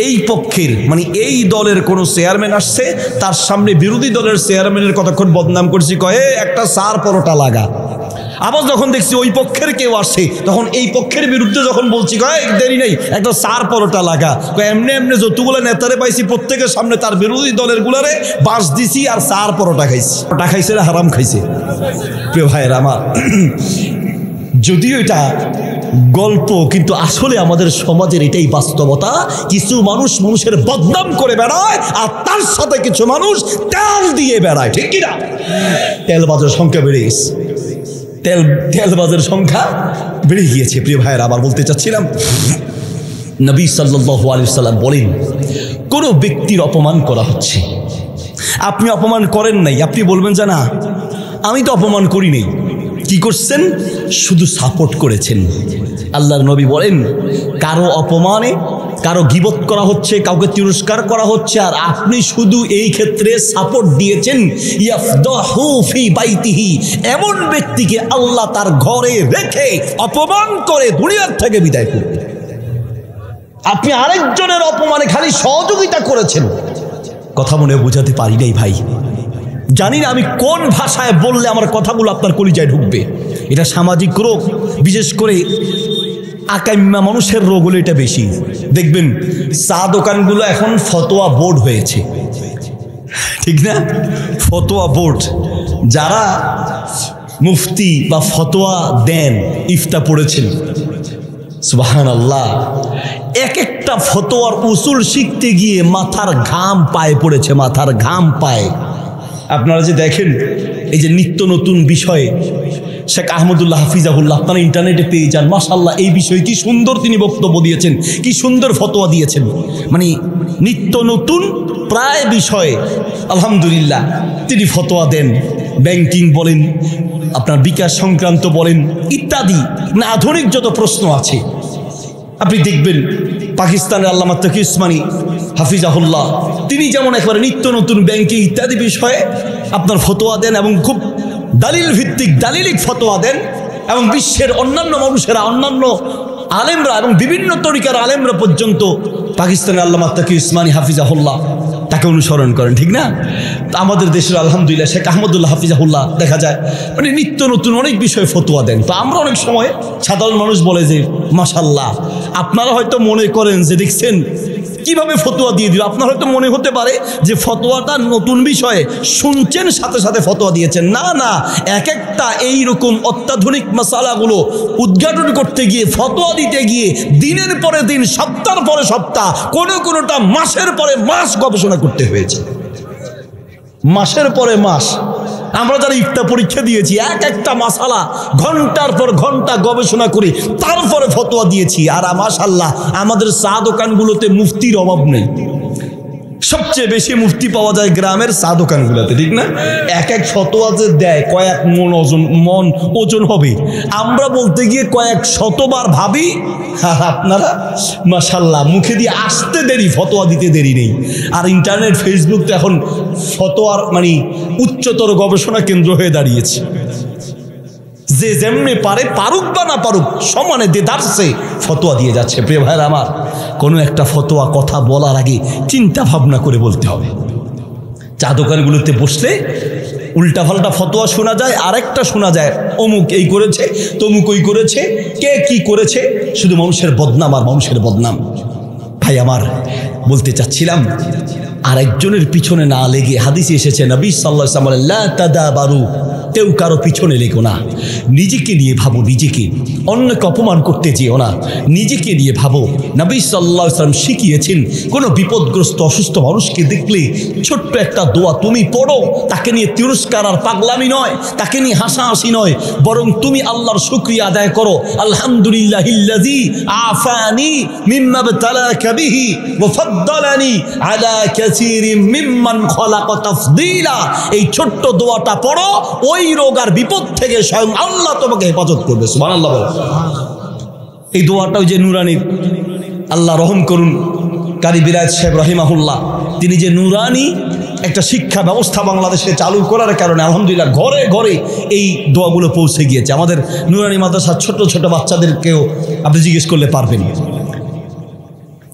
এই পক্ষের মানে এই দলের কোনো চেয়ারম্যান আসছে, তার সামনে বিরোধী দলের চেয়ারম্যানের কতক্ষণ বদনাম করছি, কয়ে একটা চার পরোটা লাগা। আবার যখন দেখছি ওই পক্ষের কেউ আসে, তখন এই পক্ষের বিরুদ্ধে যখন বলছি, কয় দেরি নেই, একটা চার পরোটা লাগা। এমনি এমনি যতগুলো নেতারে পাইছি প্রত্যেকের সামনে তার বিরোধী দলের গুলারে বাস দিছি আর চার পরোটা খাইছি। পরোটা খাইছে না হারাম খাইছে? প্রিয় ভাইয়ের আমার, যদিও এটা গল্প, কিন্তু আসলে আমাদের সমাজের এটাই বাস্তবতা। কিছু মানুষ মানুষের বদনাম করে বেড়ায়, আর তার সাথে কিছু মানুষ তেল দিয়ে বেড়ায়, ঠিক কিনা? তেলবাজের সংখ্যা বেড়ে গেছে, তেলবাজের সংখ্যা বেড়ে গিয়েছে। প্রিয় ভাইয়ের আবার বলতে চাচ্ছিলাম, নবী সাল্লাল্লাহু আলাইহি ওয়াসাল্লাম বলেন, কোন ব্যক্তির অপমান করা হচ্ছে, আপনি অপমান করেন নাই, আপনি বলবেন যে না আমি তো অপমান করি নাই। কি করছেন? শুধু সাপোর্ট করেছেন। আল্লাহর নবী বলেন, কারো অপমানে, কারো গীবত করা হচ্ছে, কাউকে তিরস্কার করা হচ্ছে, আর আপনি শুধু এই ক্ষেত্রে সাপোর্ট দিয়েছেন। ইয়াফদাহু ফি বাইতিহি, এমন ব্যক্তিকে আল্লাহ তার ঘরে রেখে অপমান করে দুনিয়ার থেকে বিদায় করবে। আপনি আরেকজনের অপমানে খালি সহযোগিতা করেছেন। কথা মনে বোঝাতে পারি নাই ভাই, জানি না আমি কোন ভাষায় বললে আমার কথাগুলো আপনার কলিজায় ঢুকবে। এটা সামাজিক রোগ, বিশেষ করে আকাইম্মা মানুষের রোগ হলো এটা বেশি। দেখবেন চা দোকানগুলো এখন ফতোয়া বোর্ড হয়েছে, ঠিক না? ফতোয়া বোর্ড, যারা মুফতি বা ফতোয়া দেন, ইফতা পড়েছেন, সুবহানাল্লাহ, এক একটা ফতোয়ার উসুল শিখতে গিয়ে মাথার ঘাম পায়ে পড়েছে, মাথার ঘাম পায়ে। আপনারা যে দেখেন এই যে নিত্য নতুন বিষয়ে শেখ আহমদুল্লাহ হাফিজাহুল্লাহ, আপনারা ইন্টারনেটে পেয়ে যান, মাশাআল্লাহ এই বিষয়ে কি সুন্দর তিনি বক্তব্য দিয়েছেন, কি সুন্দর ফতোয়া দিয়েছেন। মানে নিত্য নতুন প্রায় বিষয়ে আলহামদুলিল্লাহ তিনি ফতোয়া দেন। ব্যাংকিং বলেন, আপনার বিকাশ সংক্রান্ত বলেন, ইত্যাদি না আধুনিক যত প্রশ্ন আছে আপনি দেখবেন। পাকিস্তানের আল্লামা তকি উসমানী হাফিজাহুল্লাহ, তিনি যেমন একেবারে নিত্য নতুন ব্যাংকিং ইত্যাদি বিষয়ে আপনার ফতোয়া দেন, এবং খুব দালিল ভিত্তিক দালিলিক ফতোয়া দেন, এবং বিশ্বের অন্যান্য মানুষেরা, অন্যান্য আলেমরা এবং বিভিন্ন তরিকার আলেমরা পর্যন্ত পাকিস্তানের আল্লামা তকি উসমানী হাফিজাহুল্লাহ তাকে অনুসরণ করেন, ঠিক না? আমাদের দেশের আলহামদুলিল্লাহ শেখ আহমদুল্লাহ হাফিজাহুল্লাহ দেখা যায় মানে নিত্য নতুন অনেক বিষয়ে ফতোয়া দেন। তো আমরা অনেক সময় সাধারণ মানুষ বলে যে মাশাআল্লাহ, আপনারা হয়তো মনে করেন যে দেখছেন কিভাবে ফতোয়া দিয়ে দিল, আপনার হয়তো মনে হতে পারে যে ফতোয়াটা নতুন বিষয়ে শুনছেন সাথে সাথে ফতোয়া দিয়েছেন। না না, এক একটা এইরকম অত্যাধুনিক মাসালাগুলো উদ্ঘাটন করতে গিয়ে, ফতোয়া দিতে গিয়ে দিনের পরে দিন, সপ্তাহের পরে সপ্তাহ, কোনোটা মাসের পরে মাস গবেষণা করতে হয়েছে, মাসের পরে মাস। আমরা যারা ইফতা পরীক্ষা দিয়েছি, এক একটা মাসালা ঘন্টার পর ঘন্টা গবেষণা করে তারপরে ফতোয়া দিয়েছি। আর মাশাআল্লাহ আমাদের চা দোকানগুলোতে মুফতির অভাব নেই। সবচেয়ে বেশি মুফতি পাওয়া যায় গ্রামের চা দোকানগুলোতে, ঠিক না? এক এক ফতোয়া যে দেয় কয়েক মন ওজন হবে, আমরা বলতে গিয়ে কয়েক শতবার ভাবি। আর আপনারা মাশাআল্লাহ মুখে দিয়ে আসতে দেরি, ফতোয়া দিতে দেরি নেই। আর ইন্টারনেট, ফেসবুক তো এখন ফতোয়ার মানে উচ্চতর গবেষণা কেন্দ্র হয়ে দাঁড়িয়েছে। যে যেমনি পারে, পারুক বা না পারুক, সমানে দেদারসে ফতোয়া দিয়ে যাচ্ছে। প্রিয় ভাইরা আমার, কোনো একটা ফতোয়া কথা বলার আগে চিন্তা ভাবনা করে বলতে হবে। চা দোকানগুলোতে বসলে উল্টাপাল্টা ফতোয়া শোনা যায়, আরেকটা শোনা যায় অমুক এই করেছে, তমুক ওই করেছে, কে কি করেছে, শুধু মানুষের বদনাম আর মানুষের বদনাম। ভাই আমার, বলতে চাচ্ছিলাম আরেকজনের পিছনে না লেগে, হাদিসে এসেছে নবী সাল্লাল্লাহু আলাইহি ওয়াসাল্লাম, লা তাদাবারু, কেউ কারো পিছনে লেগো না, নিজেকে নিয়ে ভাবো, নিজেকে, অন্যকে অপমান করতে যেও না, নিজেকে নিয়ে ভাবো। নবী সাল্লাল্লাহু আলাইহি ওয়াসাল্লাম শিখিয়েছেন, কোনো বিপদগ্রস্ত অসুস্থ মানুষকে দেখলে ছোট্ট একটা দোয়া তুমি পড়ো, তাকে নিয়ে তিরস্কার আর পাগলামি নয়, তাকে নিয়ে হাসাহাসি নয়, বরং তুমি আল্লাহর শুকরিয়া আদায় করো। আলহামদুলিল্লাহিল্লাযী আফানি মিম্মা বতালাকা বিহি ওয়া ফাদ্দালানি আলা কাসীরিম মিম্মান খালাকা তাফদীলা। এই ছোট্ট দোয়াটা পড়ো, ওই রোগ আর বিপদ থেকে স্বয়ং আল্লাহ তোমাকে হেফাজত করবে। সুবহানাল্লাহ। এই দোয়াটা ওই যে নুরানি, আল্লাহ রহম করুন কারি বিলায়েত সাহেব রাহিমাহুল্লাহ, তিনি যে নুরানি একটা শিক্ষা ব্যবস্থা বাংলাদেশে চালু করার কারণে আলহামদুলিল্লাহ ঘরে ঘরে এই দোয়াগুলো পৌঁছে গিয়েছে। আমাদের নুরানি মাদ্রাসার ছোট ছোট বাচ্চাদেরকেও আপনি জিজ্ঞেস করলে পারবেন,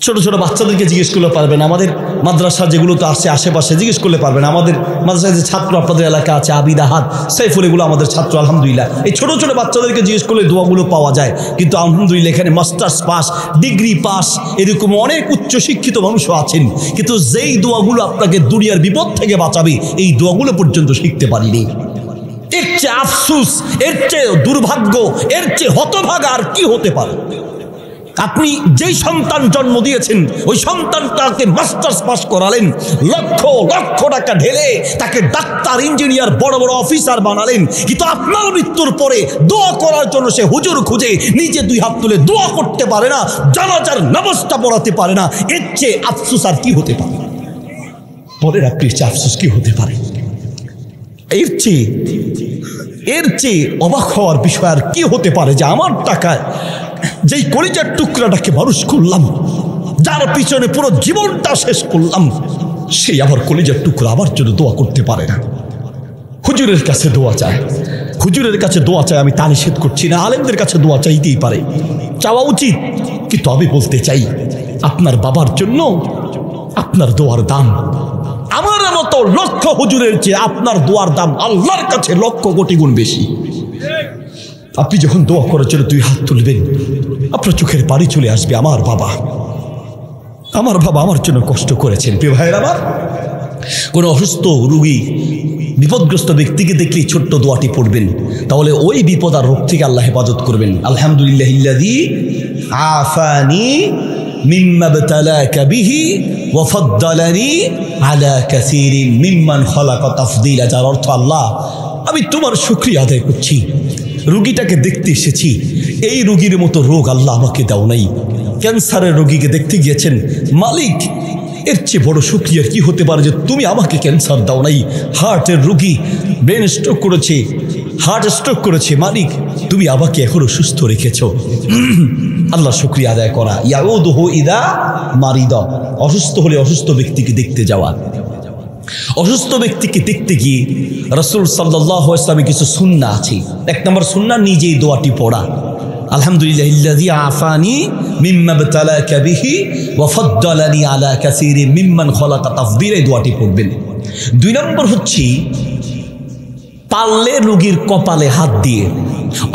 ছোট ছোট বাচ্চাদেরকে জিজ্ঞেস করলে পারবেন, আমাদের মাদ্রাসা যেগুলো তো আছে আশেপাশে জিজ্ঞেস করলে পারবেন, আমাদের মাদ্রাসায় যে ছাত্র আপনাদের এলাকা আছে, আবিদ, আহাদ, সাইফুল, এগুলো আমাদের ছাত্র আলহামদুলিল্লাহ। এই ছোট ছোট বাচ্চাদেরকে জিজ্ঞেস করলে দোয়াগুলো পাওয়া যায়। কিন্তু আলহামদুলিল্লাহ এখানে মাস্টার্স পাস, ডিগ্রি পাস, এরকম অনেক উচ্চশিক্ষিত মানুষও আছেন, কিন্তু যেই দোয়াগুলো আপনাকে দুনিয়ার বিপদ থেকে বাঁচাবে এই দোয়াগুলো পর্যন্ত শিখতে পারিনি। এর চেয়ে আফসুস, এর চেয়ে দুর্ভাগ্য, এর চেয়ে হতভাগা আর কি হতে পারে? আপনি যেই সন্তান জন্ম দিয়েছেন ওই সন্তানটাকে মাস্টার্স পাস করালেন, লক্ষ লক্ষ টাকা ঢেলে তাকে ডাক্তার, ইঞ্জিনিয়ার, বড় বড় অফিসার বানালেন, কিন্তু আপনার মৃত্যুর পরে দোয়া করার জন্য সে হুজুর খুঁজে নিজে দুই হাত তুলে দোয়া করতে পারে না, জানাজার নামাজটা পড়াতে পারে না। এর চেয়ে আফসোস আর কি হতে পারে? বলেন আপনি আফসোস কি হতে পারে? এর চেয়ে অবাক হওয়ার বিষয় আর কি হতে পারে যে আমার টাকায় যেই কলিজার টুকরাটাকে মানুষ করলাম, যার পিছনে পুরো জীবনটা শেষ করলাম, সেই আবার কলিজার টুকরা আমার জন্য দোয়া করতে পারে না। হুজুরের কাছে দোয়া চায়, হুজুরের কাছে দোয়া চায়, আমি তা নিষেধ করছি না, আলেমদের কাছে দোয়া চাইতেই পারে, চাওয়া উচিত। কিন্তু আমি বলতে চাই আপনার বাবার জন্য আপনার দোয়ার দাম আমার মতো লক্ষ হুজুরের চেয়ে আপনার দোয়ার দাম আল্লাহর কাছে লক্ষ কোটি গুণ বেশি। আপনি যখন দোয়া করার জন্য 2 হাত তুলবেন, আপনার চোখের পানি চলে আসবে। আমার বাবা আমার জন্য কষ্ট করেছেন। প্রিয় ভাইয়ের আমার, কোন অসুস্থ রোগী বিপদগ্রস্ত ব্যক্তিকে দেখলে ছোট্ট দোয়াটি পড়বেন, তাহলে ওই বিপদ আর রোগ থেকে আল্লাহ হেফাজত করবেন। আলহামদুলিল্লাহিল্লাযী আফানি মিম্মা ইবতালাকা বিহি ওয়া ফাদ্দালানি আলা কাসীরিন মিম্মান খালাকা তাফদীলা। যার অর্থ, আল্লাহ আমি তোমার শুকরিয়া আদায় করছি, রোগীটাকে দেখতে এসেছি, এই রোগীর মতো রোগ আল্লাহ আমাকে দাও নাই। ক্যান্সারের রোগীকে দেখতে গিয়েছেন, মালিক এর চেয়ে বড় শুকরিয়ার কি হতে পারে যে তুমি আমাকে ক্যান্সার দাও নাই। হার্টের রোগী ব্রেন স্ট্রোক করেছে, হার্ট স্ট্রোক করেছে, মালিক তুমি আমাকে এখনো সুস্থ রেখেছ। আল্লাহ শুকরিয়া আদায় করা। ইয়াউদুহু ইদা মারিদা, অসুস্থ হলে অসুস্থ ব্যক্তিকে দেখতে যাওয়া। অসুস্থ ব্যক্তিকে দেখতে গিয়ে রাসূল সাল্লাল্লাহু আলাইহি ওয়াসাল্লামের কিছু সুন্নাহ আছে। 1 নম্বর সুন্নাহ, নিজেই দোয়াটি পড়া। আলহামদুলিল্লাহিল্লাযী আফানি মিম্মা ইবতালাকা বিহি ওয়া ফাদ্দালানি আলা কাসীরিন মিম্মান খালাকা তাফদীলা, এই দোয়াটি পড়বেন। 2 নম্বর হচ্ছে পারলে রোগীর কপালে হাত দিয়ে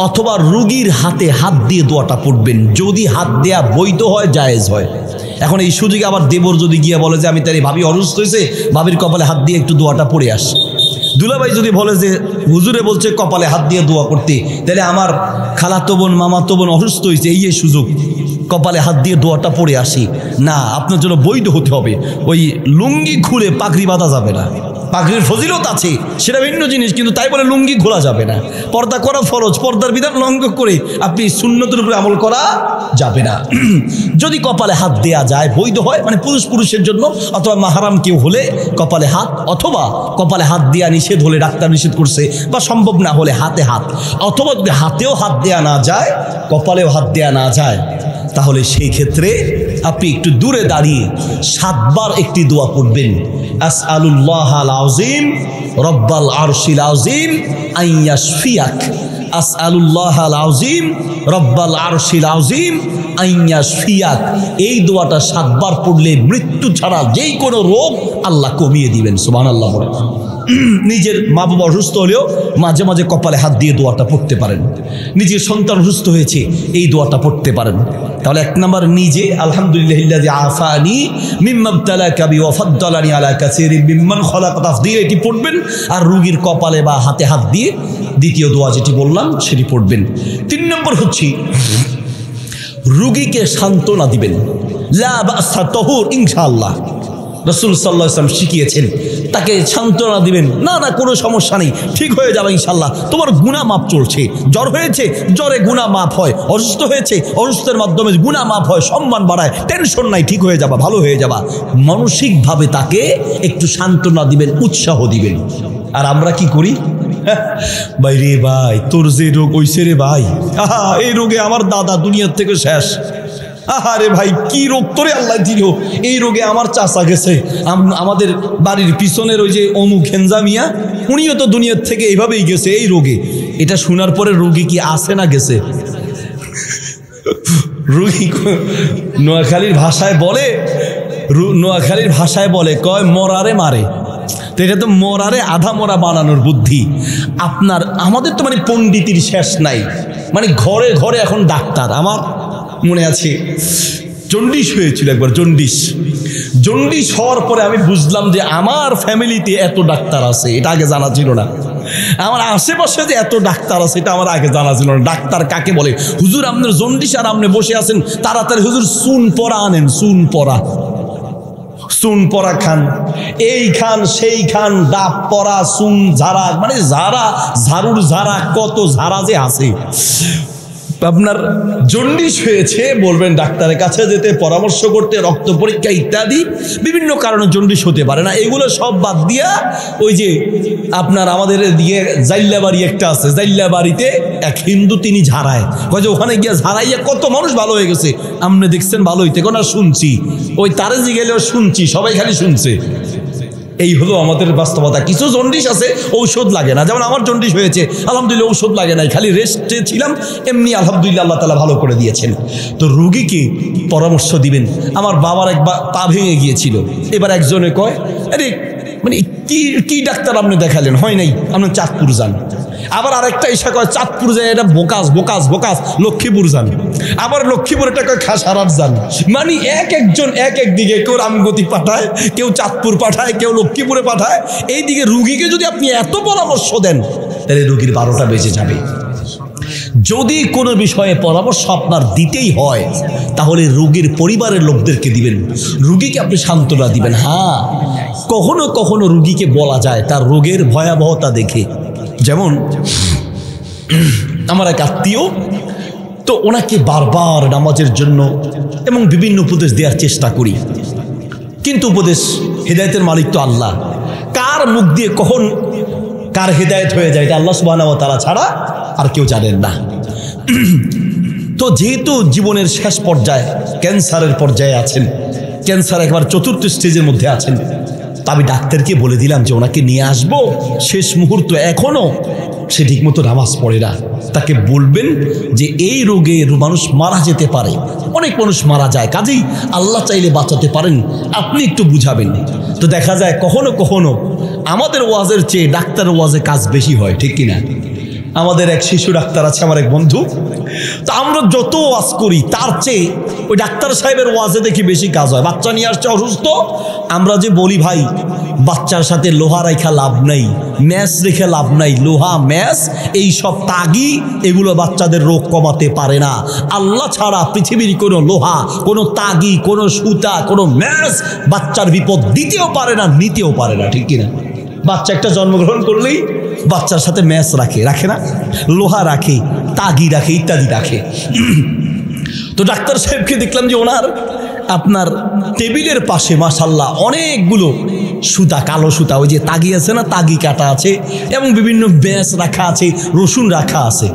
অথবা রোগীর হাতে হাত দিয়ে দোয়াটা পড়বেন, যদি হাত দেয়া বৈধ হয়, জায়েজ হয়। এখন এই সুযোগে আবার দেবর যদি গিয়ে বলে যে আমি তার ভাবি অসুস্থ হয়েছে, ভাবির কপালে হাত দিয়ে একটু দোয়াটা পড়ে আস। দুলাভাই যদি বলে যে হুজুরে বলছে কপালে হাত দিয়ে দোয়া করতে, তাহলে আমার খালাতো বোন মামাতো বোন অসুস্থ হয়েছে, এই সুযোগ, কপালে হাত দিয়ে দোয়াটা পড়ে আসি। না, আপনার জন্য বৈধ হতে হবে। ওই লুঙ্গি খুলে পাগড়ি বাঁধা যাবে না। পাগড়ির ফজিলত আছে, সেটা ভিন্ন জিনিস, কিন্তু তাই বলে লুঙ্গি খোলা যাবে না। পর্দা করা ফরজ, পর্দার বিধান লঙ্ঘন করে আপনি সুন্নতের উপরে আমল করা যাবে না। যদি কপালে হাত দেয়া যায়, বৈধ হয়, মানে পুরুষের জন্য, অথবা মাহারাম কেউ হলে কপালে হাত, অথবা কপালে হাত দেয়া নিষেধ হলে ডাক্তার নিষেধ করছে, বা সম্ভব না হলে হাতে হাত, অথবা যদি হাতেও হাত দেয়া না যায়, কপালেও হাত দেয়া না যায়, তাহলে সেই ক্ষেত্রে আপনি একটু দূরে দাঁড়িয়ে 7 বার একটি দোয়া পড়বেন। আসআলুল্লাহাল আযীম রব্বাল আরশিল আযীম আন ইয়াশফিয়াক, আসআলুল্লাহাল আযীম রব্বাল আরশিল আযীম আন ইয়াশফিয়াক। এই দোয়াটা 7 বার পড়লে মৃত্যু ছাড়া যেই কোনো রোগ আল্লাহ কমিয়ে দিবেন। সুবহানাল্লাহ। নিজের মা বাবা অসুস্থ হলেও মাঝে মাঝে কপালে হাত দিয়ে দোয়াটা পড়তে পারেন। নিজের সন্তান অসুস্থ হয়েছে, এই দোয়াটা পড়তে পারেন। তাহলে 1 নম্বর নিজে আলহামদুলিল্লাহিল্লাযী আফানি মিম্মা ইবতালাকা বিহি ওয়া ফাদ্দালানি আলা কাসীরিন মিম্মান খালাকা তাফদীলা, এটি পড়বেন। আর রোগীর কপালে বা হাতে হাত দিয়ে দ্বিতীয় দোয়া যেটি বললাম সেটি পড়বেন। 3 নম্বর হচ্ছে রোগীকে সান্ত্বনা দিবেন। লা বাসা তাহুর, ইনশাআল্লাহ রাসূল সাল্লাল্লাহু আলাইহি ওয়াসাল্লাম শিখিয়েছেন, তাকে সান্ত্বনা দিবেন, না কোনো সমস্যা নেই, ঠিক হয়ে যাবে ইনশাআল্লাহ, তোমার গুনাহ মাপ চলছে। জ্বর হয়েছে, জ্বরে গুনাহ মাপ হয়, অসুস্থ হয়েছে, অসুস্থের মাধ্যমে গুনাহ মাপ হয়, সম্মান বাড়ায়, টেনশন নাই, ঠিক হয়ে যাবা, ভালো হয়ে যাবা। মানসিকভাবে তাকে একটু সান্ত্বনা দিবেন, উৎসাহ দিবেন। আর আমরা কি করি? ভাই রে ভাই, তোর যে রোগ হইছে রে ভাই, এই রোগে আমার দাদা দুনিয়ার থেকে শেষ। আরে ভাই, কি রোগ তোরে আল্লাহ দিল, এই রোগে আমার চাচা গেছে, আমাদের বাড়ির পিছনের ওই যে অমুক হেনজা মিয়া, উনিও তো দুনিয়ার থেকে এইভাবেই গেছে এই রোগে। এটা শোনার পরে রোগী কি আসে না গেছে? রোগী নোয়াখালীর ভাষায় বলে কয় মরারে মারে। তো এটা তো মরারে আধা মরা বানানোর বুদ্ধি। আমাদের তো মানে পণ্ডিতির শেষ নাই, মানে ঘরে ঘরে এখন ডাক্তার। আমার মনে আছে জন্ডিস হয়েছিল একবার, জন্ডিস হওয়ার পরে আমি বুঝলাম যে আমার ফ্যামিলিতে এত ডাক্তার আছে, এটা আগে জানা ছিল না। আমার আশেপাশে যে এত ডাক্তার আছে, এটা আমার আগে জানা ছিল না। ডাক্তার কাকে বলে? হুজুর আপনার জন্ডিস আর আপনি বসে আছেন, তাড়াতাড়ি হুজুর চুন পরা আনেন, চুন পরা খান, এই খান সেই খান, ডাব পরা, চুন ঝাড়া, মানে ঝাড়ুর ঝাড়া, কত ঝাড়া যে আছে। আপনার জন্ডিস হয়েছে, বলবেন ডাক্তারের কাছে যেতে, পরামর্শ করতে, রক্ত পরীক্ষা ইত্যাদি। বিভিন্ন কারণে জন্ডিস হতে পারে না, এগুলো সব বাদ দিয়া ওই যে আপনার আমাদের দিয়ে জাইল্লাবাড়ি একটা আছে, জাইল্লাবাড়িতে এক হিন্দু তিনি ঝাড়ায়, যে ওখানে গিয়ে ঝাড়াইয়া কত মানুষ ভালো হয়ে গেছে। আপনি দেখছেন ভালো হইতে কোন শুনছি, ওই তারেজি গেলেও শুনছি, সবাই খালি শুনছে। এই হলো আমাদের বাস্তবতা। কিছু জন্ডিস আছে ঔষধ লাগে না, যেমন আমার জন্ডিস হয়েছে আলহামদুলিল্লাহ ঔষধ লাগে নাই, খালি রেস্টে ছিলাম, এমনি আলহামদুলিল্লাহ আল্লাহ তাআলা ভালো করে দিয়েছেন। তো রোগীকে পরামর্শ দিবেন। আমার বাবার একবার পা ভেঙে গিয়েছিল, এবার একজনে কয় আরে মানে কি ডাক্তার আপনি দেখালেন, হয় নাই, আপনি চাঁদপুর যান। আবার আরেকটা এসে কয় চাঁদপুর যায়, এটা বোকাস বোকাস বোকাস, লক্ষ্মীপুর যান। আবার লক্ষ্মীপুর এটা কয় খাসারাত যান। মানে একজন এক দিকে, কেউ রামগতি পাঠায়, কেউ চাঁদপুর পাঠায়, কেউ লক্ষ্মীপুরে পাঠায়। এইদিকে রুগীকে যদি আপনি এত পরামর্শ দেন তাহলে রুগীর 12টা বেজে যাবে। যদি কোনো বিষয়ে পরামর্শ আপনার দিতেই হয় তাহলে রোগীর পরিবারের লোকদেরকে দিবেন, রোগীকে আপনি সান্ত্বনা দিবেন। হ্যাঁ, কখনো কখনো রোগীকে বলা যায় তার রোগের ভয়াবহতা দেখে। যেমন আমার এক আত্মীয়, তো ওনাকে বারবার নামাজের জন্য এবং বিভিন্ন উপদেশ দেওয়ার চেষ্টা করি, কিন্তু উপদেশ, হেদায়েতের মালিক তো আল্লাহ, কার মুখ দিয়ে কখন কার হেদায়েত হয়ে যায় এটা আল্লাহ সুবহানাহু ওয়া তাআলা ছাড়া আর কেউ জানেন না। তো যেহেতু জীবনের শেষ পর্যায়ে, ক্যান্সারের পর্যায়ে আছেন, ক্যান্সার একবার 4th স্টেজের মধ্যে আছেন, তা আমি ডাক্তারকে বলে দিলাম যে ওনাকে নিয়ে আসবো, শেষ মুহূর্ত, এখনো সে ঠিকমতো নামাজ পড়ে না, তাকে বলবেন যে এই রোগে মানুষ মারা যেতে পারে, অনেক মানুষ মারা যায়, কাজেই আল্লাহ চাইলে বাঁচাতে পারেন, আপনি একটু বুঝাবেন। তো দেখা যায় কখনো কখনো আমাদের ওয়াজের চেয়ে ডাক্তারের ওয়াজে কাজ বেশি হয়, ঠিক কিনা? আমাদের এক শিশু ডাক্তার আছে, আমার এক বন্ধু, তো আমরা যত ওয়াজ করি তার চেয়ে ওই ডাক্তার সাহেবের ওয়াজে দেখি বেশি কাজ হয়। বাচ্চা নিয়ে আসছে অসুস্থ, আমরা যে বলি ভাই বাচ্চার সাথে লোহা রেখা লাভ নাই, ম্যাচ রেখে লাভ নাই, লোহা ম্যাচ এইসব তাগি এগুলো বাচ্চাদের রোগ কমাতে পারে না। আল্লাহ ছাড়া পৃথিবীর কোনো লোহা, কোনো তাগি, কোনো সুতা, কোনো ম্যাচ বাচ্চার বিপদ দিতেও পারে না, নিতেও পারে না, ঠিক কিনা? বাচ্চা একটা জন্মগ্রহণ করলেই বাচ্চার সাথে ম্যাচ রাখে না, লোহা রাখে, তাগি রাখে, ইত্যাদি রাখে। তো ডাক্তার সাহেবকে দেখলাম যে ওনার আপনার টেবিলের পাশে মাশাআল্লাহ অনেকগুলো সুতা, কালো সুতা, ওই যে তাগি আছে না, তাগি কাটা আছে, এবং বিভিন্ন ম্যাচ রাখা আছে, রসুন রাখা আছে।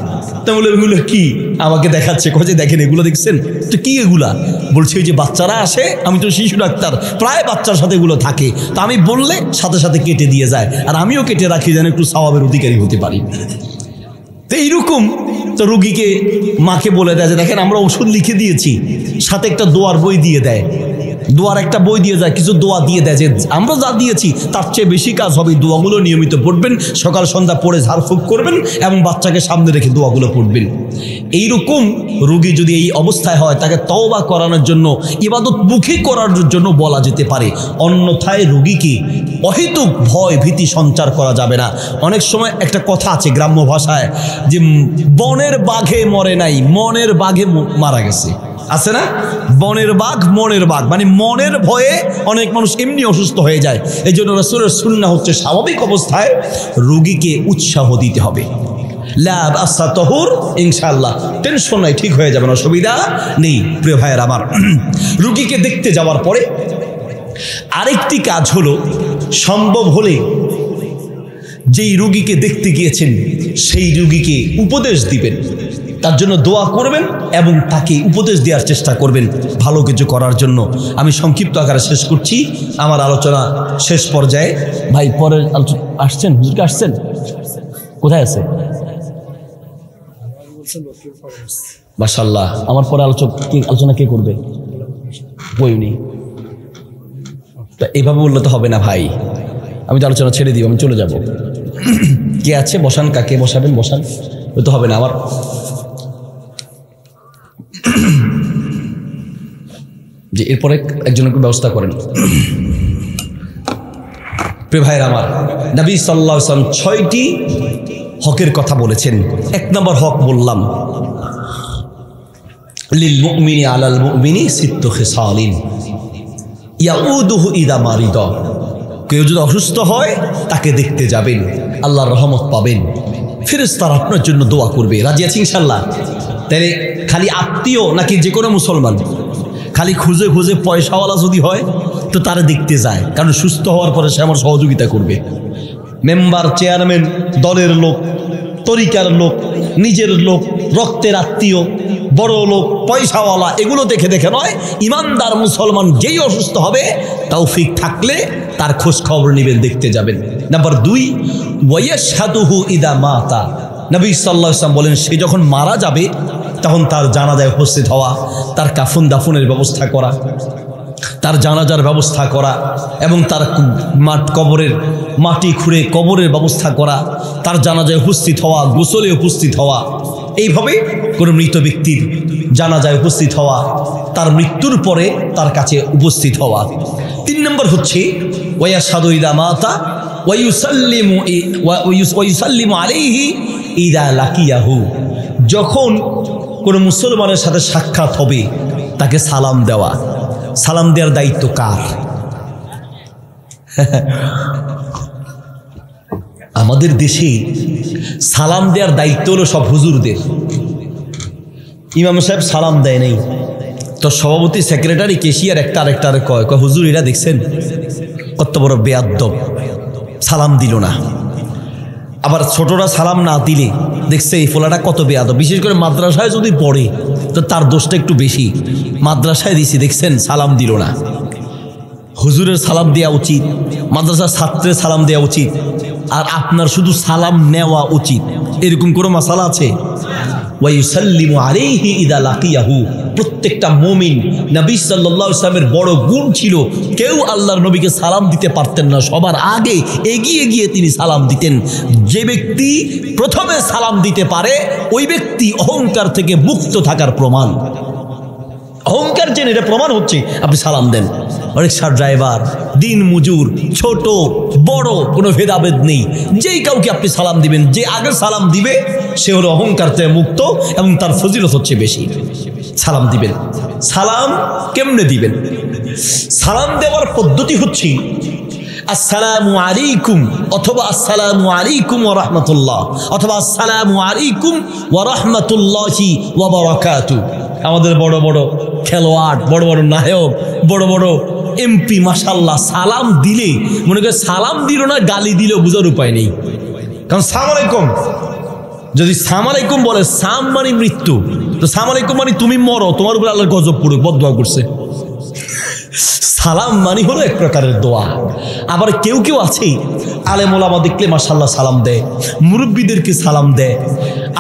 তা বলে এগুলো কি? আমাকে দেখাচ্ছে, কয়ে দেখেন এগুলো দেখছেন তো কি এগুলা? বলছে ওই যে বাচ্চারা আসে, আমি তো শিশু ডাক্তার, প্রায় বাচ্চার সাথে এগুলো থাকে, তা আমি বললে সাথে সাথে কেটে দিয়ে যায়, আর আমিও কেটে রাখি যেন একটু সওয়াবের অধিকারী হতে পারি। তো এইরকম তো রুগীকে মাকে বলে দেয় যে দেখেন আমরা ওষুধ লিখে দিয়েছি, সাথে একটা দোয়ার বই দিয়ে দেয়, দোয়ার একটা বই দিয়ে যায়, কিছু দোয়া দিয়ে দেয় যে আমরা যা দিয়েছি তার চেয়ে বেশি কাজ হবে, দোয়াগুলো নিয়মিত পড়বেন, সকাল সন্ধ্যা পড়ে ঝাড়ফুঁক করবেন এবং বাচ্চাকে সামনে রেখে দোয়াগুলো পড়বেন। এইরকম রোগী যদি এই অবস্থায় হয় তাকে তওবা করানোর জন্য, ইবাদত মুখী করার জন্য বলা যেতে পারে, অন্যথায় রোগীকে অহেতুক ভয় ভীতি সঞ্চার করা যাবে না। অনেক সময় একটা কথা আছে গ্রাম্য ভাষায় যে বনের বাঘে মরে নাই, মনের বাঘে মারা গেছে, আছে না? বনের বাঘ মনের বাঘ, মানে মনের ভয়ে অনেক মানুষ এমনি অসুস্থ হয়ে যায়। এই জন্য রাসূলের সুন্নাহ হচ্ছে স্বাভাবিক অবস্থায় রোগীকে উৎসাহ দিতে হবে, লাভ আশা তহুর, ইনশাআল্লাহ টেনশন নাই, ঠিক হয়ে যাবে, অসুবিধা নেই। প্রিয় ভাইয়ের আমার, রোগীকে দেখতে যাওয়ার পরে আরেকটি কাজ হলো, সম্ভব হলে যেই রোগীকে দেখতে গিয়েছেন সেই রোগীকে উপদেশ দিবেন, তার জন্য দোয়া করবেন এবং তাকে উপদেশ দেওয়ার চেষ্টা করবেন ভালো কিছু করার জন্য। আমি সংক্ষিপ্ত আকারে শেষ করছি আমার আলোচনা শেষ পর্যায়ে। ভাই পরের আলোচনা আসছেন, হুজুরকে আসছেন, কোথায় আছে? মাশাআল্লাহ, আমার পরে আলোচনা কে করবে? বই নেই, তা এইভাবে বললে তো হবে না ভাই, আমি তো আলোচনা ছেড়ে দিব, আমি চলে যাব। কে আছে বসান, কাকে বসাবেন বসান, ওই তো হবে না আমার। যে এরপরে একজনকে ব্যবস্থা করেন। প্রিয় ভাইয়ের আমার, নবী সাল্লাল্লাহু আলাইহি ওয়াসাল্লাম 6টি হকের কথা বলেছেন। 1 নম্বর হক বললাম, লিল মুমিনি আলাল মুমিনি সিত্তু খিসালিন ইয়াউদুহু ইদা মারিদা। কেউ যদি অসুস্থ হয় তাকে দেখতে যাবেন, আল্লাহর রহমত পাবেন, ফেরেশতারা আপনার জন্য দোয়া করবে। রাজি আছি ইনশাআল্লাহ? তাহলে খালি আত্মীয় নাকি যে কোনো মুসলমান? খালি খুঁজে খুঁজে পয়সাওয়ালা যদি হয় তো তারা দেখতে যায়, কারণ সুস্থ হওয়ার পরে সে আমার সহযোগিতা করবে। মেম্বার, চেয়ারম্যান, দলের লোক, তরিকার লোক, নিজের লোক, রক্তের আত্মীয়, বড় লোক, পয়সাওয়ালা, এগুলো দেখে দেখে নয়। ইমানদার মুসলমান যেই অসুস্থ হবে তৌফিক থাকলে তার খোঁজ খবর নেবেন, দেখতে যাবেন। নাম্বার 2, ওয়ায়াশহাদুহু ইদা মাতা। নবী সাল্লাল্লাহু আলাইহি ওয়াসাল্লাম বলেন, সে যখন মারা যাবে তখন তার জানাজায় উপস্থিত হওয়া, তার কাফন দাফনের ব্যবস্থা করা, তার জানাজার ব্যবস্থা করা এবং তার কবরের মাটি খুঁড়ে কবরের ব্যবস্থা করা, তার জানাজায় উপস্থিত হওয়া, গোসলে উপস্থিত হওয়া, এইভাবে কোনো মৃত ব্যক্তির জানাজায় উপস্থিত হওয়া, তার মৃত্যুর পরে তার কাছে উপস্থিত হওয়া। 3 নম্বর হচ্ছে ওয়ায়াশহাদু ইদা মাতা ওয়ায়ুসাল্লিমু আলাইহি ইদা লাকিয়াহু। যখন কোনো মুসলমানের সাথে সাক্ষাৎ হবে তাকে সালাম দেওয়া। সালাম দেওয়ার দায়িত্ব কার? আমাদের দেশে সালাম দেওয়ার দায়িত্ব হলো সব হুজুরদের। ইমাম সাহেব সালাম দেয় নাই তো সভাপতি, সেক্রেটারি, কেশিয়ার একটা আরেকটারে কয় হুজুর এরা দেখছেন কত বড় বেয়াদ্দব, সালাম দিল না। আবার ছোটরা সালাম না দিলে দেখছে এই ফোলাটা কত বেয়াদব। বিশেষ করে মাদ্রাসায় যদি পড়ে তো তার দোষটা একটু বেশি। মাদ্রাসায় দিছি, দেখছেন সালাম দিল না। হুজুরের সালাম দেওয়া উচিত, মাদ্রাসার ছাত্রের সালাম দেওয়া উচিত, আর আপনার শুধু সালাম নেওয়া উচিত। এরকম কোনো মাসালা আছে? ওয়ায়ুসাল্লিমু আলাইহি ইদা লাকিয়াহু। প্রত্যেকটা মুমিন, নবী সাল্লাল্লাহু আলাইহি ওয়াসাল্লামের বড় গুণ ছিল, কেউ আল্লাহর নবীকে সালাম দিতে পারতেন না, সবার আগে এগিয়ে গিয়ে তিনি সালাম দিতেন। যে ব্যক্তি প্রথমে সালাম দিতে পারে ওই ব্যক্তি অহংকার থেকে মুক্ত থাকার প্রমাণ। অহংকার জেনে এটা প্রমাণ হচ্ছে আপনি সালাম দেন। রিকশার ড্রাইভার, দিন মজুর, ছোট বড় কোনো ভেদাভেদ নেই, যেই কাউকে আপনি সালাম দিবেন, যে আগে সালাম দিবে সে হলো অহংকার থেকে মুক্ত এবং তার ফজিলত হচ্ছে বেশি। সালাম দিবেন। সালাম কেমনে দিবেন? সালাম দেওয়ার পদ্ধতি হচ্ছে আসসালামু আলাইকুম অথবা আসসালামু আলাইকুম ওয়া রাহমাতুল্লাহ অথবা আসসালামু আলাইকুম ওয়া রাহমাতুল্লাহি ওয়া বারাকাতুহু। আমাদের বড় বড় খেলোয়াড়, বড় বড় নায়ক, বড় বড় এমপি, মাশাআল্লাহ, সালাম দিলে মনে করে সালাম দিল না, গালি দিল, বুঝার উপায় নেই। কারণ সালাম আলাইকুম, যদি সালাম আলাইকুম বলে, সাম মানে মৃত্যু, তো সালাম আলাইকুম মানে তুমি মরো, তোমার উপরে আল্লাহর গজব পড়ুক, বদদোয়া করছে। সালাম মানে হলো এক প্রকারের দোয়া। আবার কেউ কেউ আছে আলেম ওলামা দেখলে মাশাআল্লাহ সালাম দেয়, মুরব্বীদেরকে সালাম দেয়,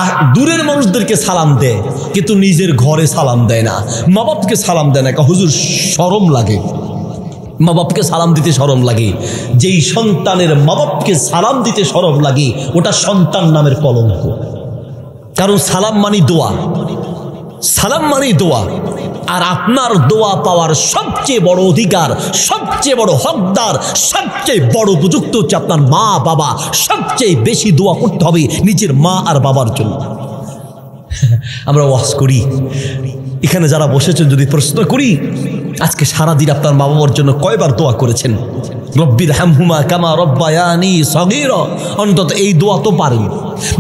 আর দূরের মানুষদেরকে সালাম দেয়, কিন্তু নিজের ঘরে সালাম দেয় না, মা বাপকে সালাম দেয় না। হুজুর শরম লাগে, মা বাপকে সালাম দিতে শরম লাগে। যেই সন্তানের মা বাপকে সালাম দিতে শরম লাগে ওটা সন্তান নামের কলঙ্ক। কারণ সালাম মানে দোয়া, সালাম মানে দোয়া। আর আপনার দোয়া পাওয়ার সবচেয়ে বড় অধিকার, সবচেয়ে বড় হকদার, সবচেয়ে বড় উপযুক্ত হচ্ছে আপনার মা বাবা। সবচেয়ে বেশি দোয়া করতে হবে নিজের মা আর বাবার জন্য। আমরা ওয়াজ করি, এখানে যারা বসেছেন যদি প্রশ্ন করি, আজকে সারাদিন আপনার মা বাবার জন্য কয়বার দোয়া করেছেন? রব্বির হামহুমা কামা রব্বায়ানি সগীরা। অন্তত এই দোয়া তো পারেন।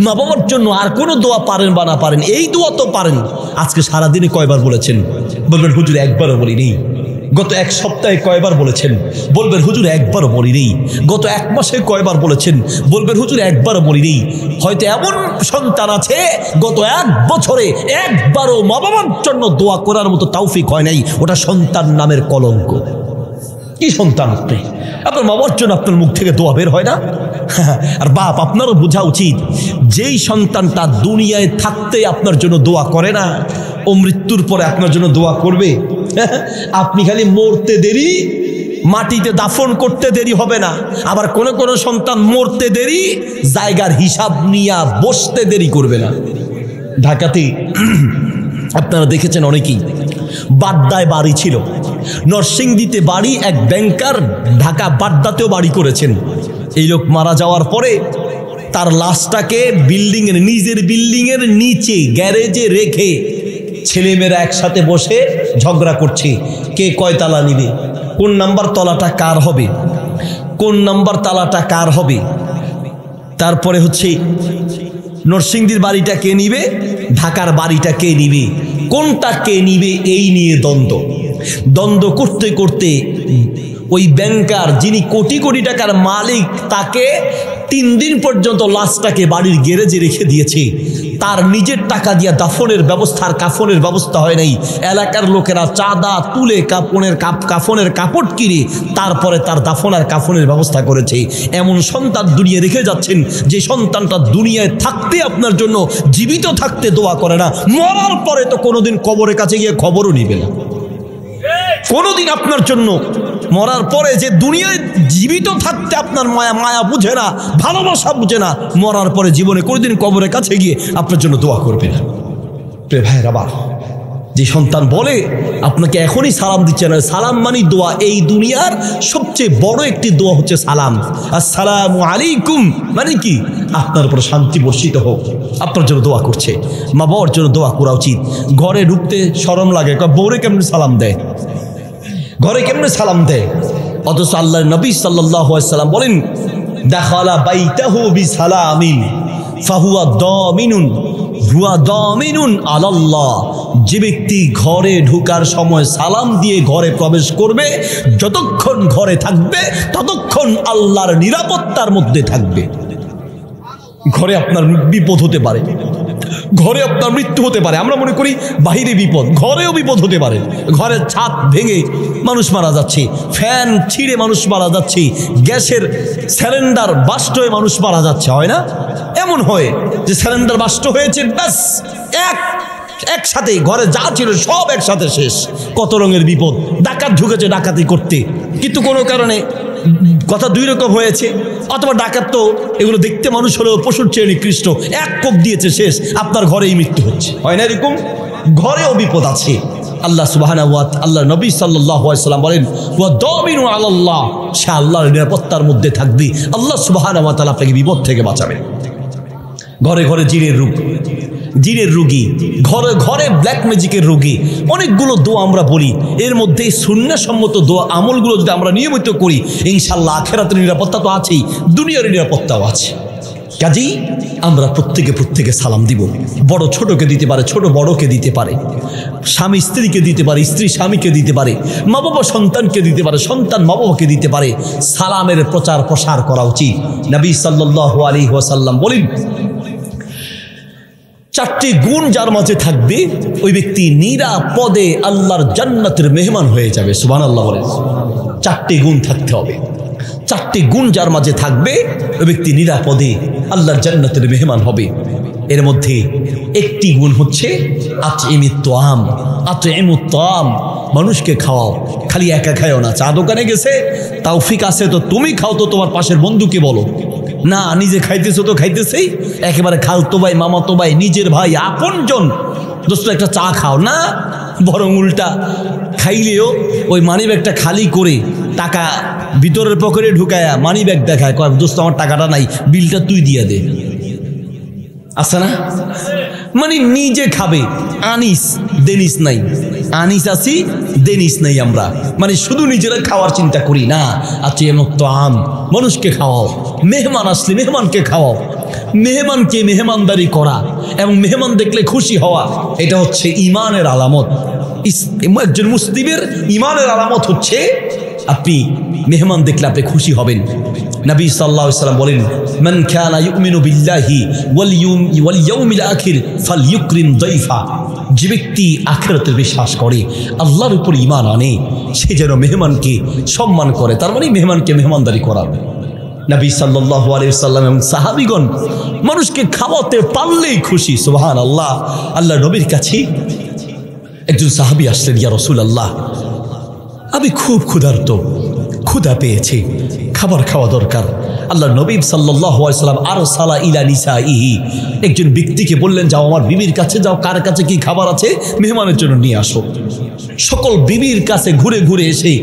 মা বাবার জন্য আর কোনো দোয়া পারেন বা না পারেন, এই দোয়া তো পারেন। আজকে সারাদিনে কয়বার বলেছেন? বলবেন হুজুর একবারও বলি নেই। গত এক সপ্তাহে কয়বার বলেছেন? বলবেন হুজুর একবারও বলি নেই। গত এক মাসে কয়বার বলেছেন? বলবেন হুজুর একবারও বলি নেই। হয়তো এমন সন্তান আছে গত এক বছরে একবারও মা বাবার জন্য দোয়া করার মতো তৌফিক হয় নাই, ওটা সন্তান নামের কলঙ্ক। কি সন্তান আপনি? আপনার মা বাবার জন্য আপনার মুখ থেকে দোয়া বের হয় না? আর বাপ, আপনারও বোঝা উচিত, যেই সন্তানটা দুনিয়ায় থাকতে আপনার জন্য দোয়া করে না, ও মৃত্যুর পরে আপনার জন্য দোয়া করবে। আপনি খালি মরতে দেরি, মাটিতে দাফন করতে দেরি হবে না। আবার কোন কোন সন্তান মরতে দেরি, জায়গার হিসাব নিয়ে বসতে দেরি করবে না। ঢাকাতে আপনারা দেখেছেন অনেকেই, বাড্ডায় বাড়ি ছিল, নরসিংদীতে বাড়ি, এক ব্যাংকার ঢাকা বাড্ডাতেও বাড়ি করেছেন। এই লোক মারা যাওয়ার পরে তার লাশটাকে বিল্ডিংয়ের, নিজের বিল্ডিংয়ের নিচে গ্যারেজে রেখে ছেলেমেয়েরা একসাথে বসে ঝগড়া করছে, কে কয় তালা নিবে, কোন নাম্বার তলাটা কার হবে, কোন নাম্বার তালাটা কার হবে। তারপরে হচ্ছে নরসিংদীর বাড়িটা কে নিবে, ঢাকার বাড়িটা কে নিবে, কোনটা কে নিবে, এই নিয়ে দ্বন্দ্ব করতে করতে ওই ব্যাংকার যিনি কোটি কোটি টাকার মালিক তাকে 3 দিন পর্যন্ত লাশটাকে বাড়ির গ্যারেজে রেখে দিয়েছে। তার নিজের টাকা দিয়ে দাফনের ব্যবস্থা আর কাফনের ব্যবস্থা হয় নাই। এলাকার লোকেরা চাঁদা তুলে কাফনের কাপড় কিনে তারপরে তার দাফন আর কাফনের ব্যবস্থা করেছে। এমন সন্তান দুনিয়া রেখে যাচ্ছেন যে সন্তানটা দুনিয়ায় থাকতে আপনার জন্য, জীবিত থাকতে দোয়া করে না, মরার পরে তো কোনোদিন কবরের কাছে গিয়ে খবরও নিবে না। কোনোদিন আপনার জন্য মরার পরে যে দুনিয়ায় জীবিত থাকতে আপনার মায়া বুঝে না, ভালোবাসা বুঝে না, মরার পরে জীবনে কোনোদিন কবরের কাছে গিয়ে আপনার জন্য দোয়া করবে না। প্রিয় ভাইয়ের আবার যে সন্তান বলে আপনাকে এখনই সালাম দিচ্ছে না, সালাম মানে দোয়া। এই দুনিয়ার সবচেয়ে বড় একটি দোয়া হচ্ছে সালাম। আসসালামু আলাইকুম মানে কি, আপনার উপর শান্তি বর্ষিত হোক, আপনার জন্য দোয়া করছে। মা বাবার জন্য দোয়া করা উচিত। ঘরে ঢুকতে শরম লাগে, বউরে কেমনে সালাম দেয়, ঘরে কেমনে সালাম দেয়। অথচ আল্লাহর নবী সাল্লাল্লাহু আলাইহি সাল্লাম বলেন, দাখালা বাইতাহু বিসালামিন ফাহুয়া দামিনুন আলাল্লাহ। যে ব্যক্তি ঘরে ঢোকার সময় সালাম দিয়ে ঘরে প্রবেশ করবে, যতক্ষণ ঘরে থাকবে ততক্ষণ আল্লাহর নিরাপত্তার মধ্যে থাকবে। ঘরে আপনার বিপদ হতে পারে, ঘরে আপনার মৃত্যু হতে পারে। আমরা মনে করি বাহিরে বিপদ, ঘরেও বিপদ হতে পারে। ঘরের ছাদ ভেঙে মানুষ মারা যাচ্ছে, ফ্যান ছিঁড়ে মানুষ মারা যাচ্ছে, গ্যাসের সিলিন্ডার বাস্ট হয়ে মানুষ মারা যাচ্ছে, হয় না? এমন হয় যে সিলিন্ডার বাস্ট হয়েছে, ব্যাস একসাথে ঘরে যা ছিল সব একসাথে শেষ। কত রঙের বিপদ। ডাকাত ঢুকেছে ডাকাতি করতে, কিন্তু কোনো কারণে কথা 2 রকম হয়েছে। অথবা ডাকাত তো এগুলো দেখতে মানুষ হলেও পশুর চেয়ে নিকৃষ্ট, এক কোপ দিয়েছে, শেষ, আপনার ঘরেই মৃত্যু হচ্ছে, হয় না? এরকম ঘরেও বিপদ আছে। আল্লাহ সুবহানাহু ওয়া তাআলা, আল্লাহ নবী সাল্লাল্লাহু আলাইহি সাল্লাম বলেন, ওয়া দামিনু আলাল্লাহ, সে আল্লাহর নিরাপত্তার মধ্যে থাকবে। আল্লাহ সুবহানাহু ওয়া তাআলা আপনাকে বিপদ থেকে বাঁচাবেন। ঘরে ঘরে জিনের রোগী, ঘরে ঘরে ব্ল্যাক ম্যাজিকের রোগী, অনেকগুলো দোয়া আমরা বলি। এর মধ্যে সুন্নাহসম্মত দোয়া আমলগুলো যদি আমরা নিয়মিত করি, ইনশাআল্লাহ আখিরাতের নিরাপত্তা তো আছেই, দুনিয়ার নিরাপত্তাও আছে। কাজেই আমরা প্রত্যেকে সালাম দিব। বড় ছোটকে দিতে পারে, ছোট বড়কে দিতে পারে, স্বামী স্ত্রীকে দিতে পারে, স্ত্রী স্বামীকে দিতে পারে, মা বাবা সন্তানকে দিতে পারে, সন্তান মা বাবাকে দিতে পারে। সালামের প্রচার প্রসার করা উচিত। নবী সাল্লাল্লাহু আলাইহি ওয়াসাল্লাম বলেন, 4টি গুণ যার মাঝে থাকবে ওই ব্যক্তি নিরাপদে আল্লাহর জান্নাতের মেহমান হয়ে যাবে। সুবহানাল্লাহ বলেন। 4টি গুণ থাকতে হবে। 4টি গুণ যার মাঝে থাকবে ওই ব্যক্তি নিরাপদে আল্লাহর জান্নাতের মেহমান হবে। এর মধ্যে একটি গুণ হচ্ছে আতইমিত তাআম, মানুষকে খাওয়াও। খালি একা খায়ও না। চা দোকানে গেছে, তৌফিক আছে তো তুমি খাও, তো তোমার পাশের বন্ধুকে বলো না, নিজে খাইতেছো তো খাইতেছেই, একেবারে খালতো ভাই, মামাতো ভাই, নিজের ভাই, আপনজন, দোস্ত একটা চা খাও না, বরং উল্টা খাইলেও ওই মানি ব্যাগটা খালি করে টাকা ভিতরের পকেটে ঢুকায়া মানি ব্যাগ দেখায়, কয় দোস্ত আমার টাকাটা নাই, বিলটা তুই দিয়ে দে। আছে না? মানে নিজে খাবে, আনিস দেনিস নাই, আনিস আছি দেনিস নাই। আমরা মানে শুধু নিজেরা খাওয়ার চিন্তা করি না। আতিমুত আম, মানুষকে খাওয়াও। মেহমান আসলে মেহমানকে খাওয়াও। মেহমানকে মেহমানদারি করা এবং মেহমান দেখলে খুশি হওয়া, এটা হচ্ছে ইমানের আলামত। একজন মুসলিমের ইমানের আলামত হচ্ছে আপনি মেহমান দেখলে আপনি খুশি হবেন। নবী সাল্লাল্লাহু আলাইহি ওয়াসাল্লাম বলেন, মান কানা ইউমিনু বিল্লাহি ওয়াল ইয়াউমিল আখির ফালইউকরিম দাইফা। যে ব্যক্তি আখিরাতে বিশ্বাস করে, আল্লাহর উপর ঈমান আনে, সে যেন মেহমানকে সম্মান করে। তার মানে মেহমানকে মেহমানদারি করা। নবী সাল্লাল্লাহু আলাইহি ওয়াসাল্লাম এবং সাহাবীগণ মানুষকে খাওয়াতে পারলেই খুশি। সুবহানাল্লাহ। আল্লাহ নবীর কাছে একজন সাহাবী আসলেন, ইয়া রাসূলুল্লাহ, আমি খুব ক্ষুধার্ত, ক্ষুধা পেয়েছি, খাবার খাওয়া দরকার। আল্লাহ নবী সাল্লাল্লাহু আলাইহি ওয়াসাল্লাম আরসালা ইলা নিসাইহি, একজন ব্যক্তিকে বললেন, যাও আমার বিবির কাছে যাও, কার কাছে কি খাবার আছে মেহমানের জন্য নিয়ে আসো। সকল বিবির কাছে ঘুরে ঘুরে এসে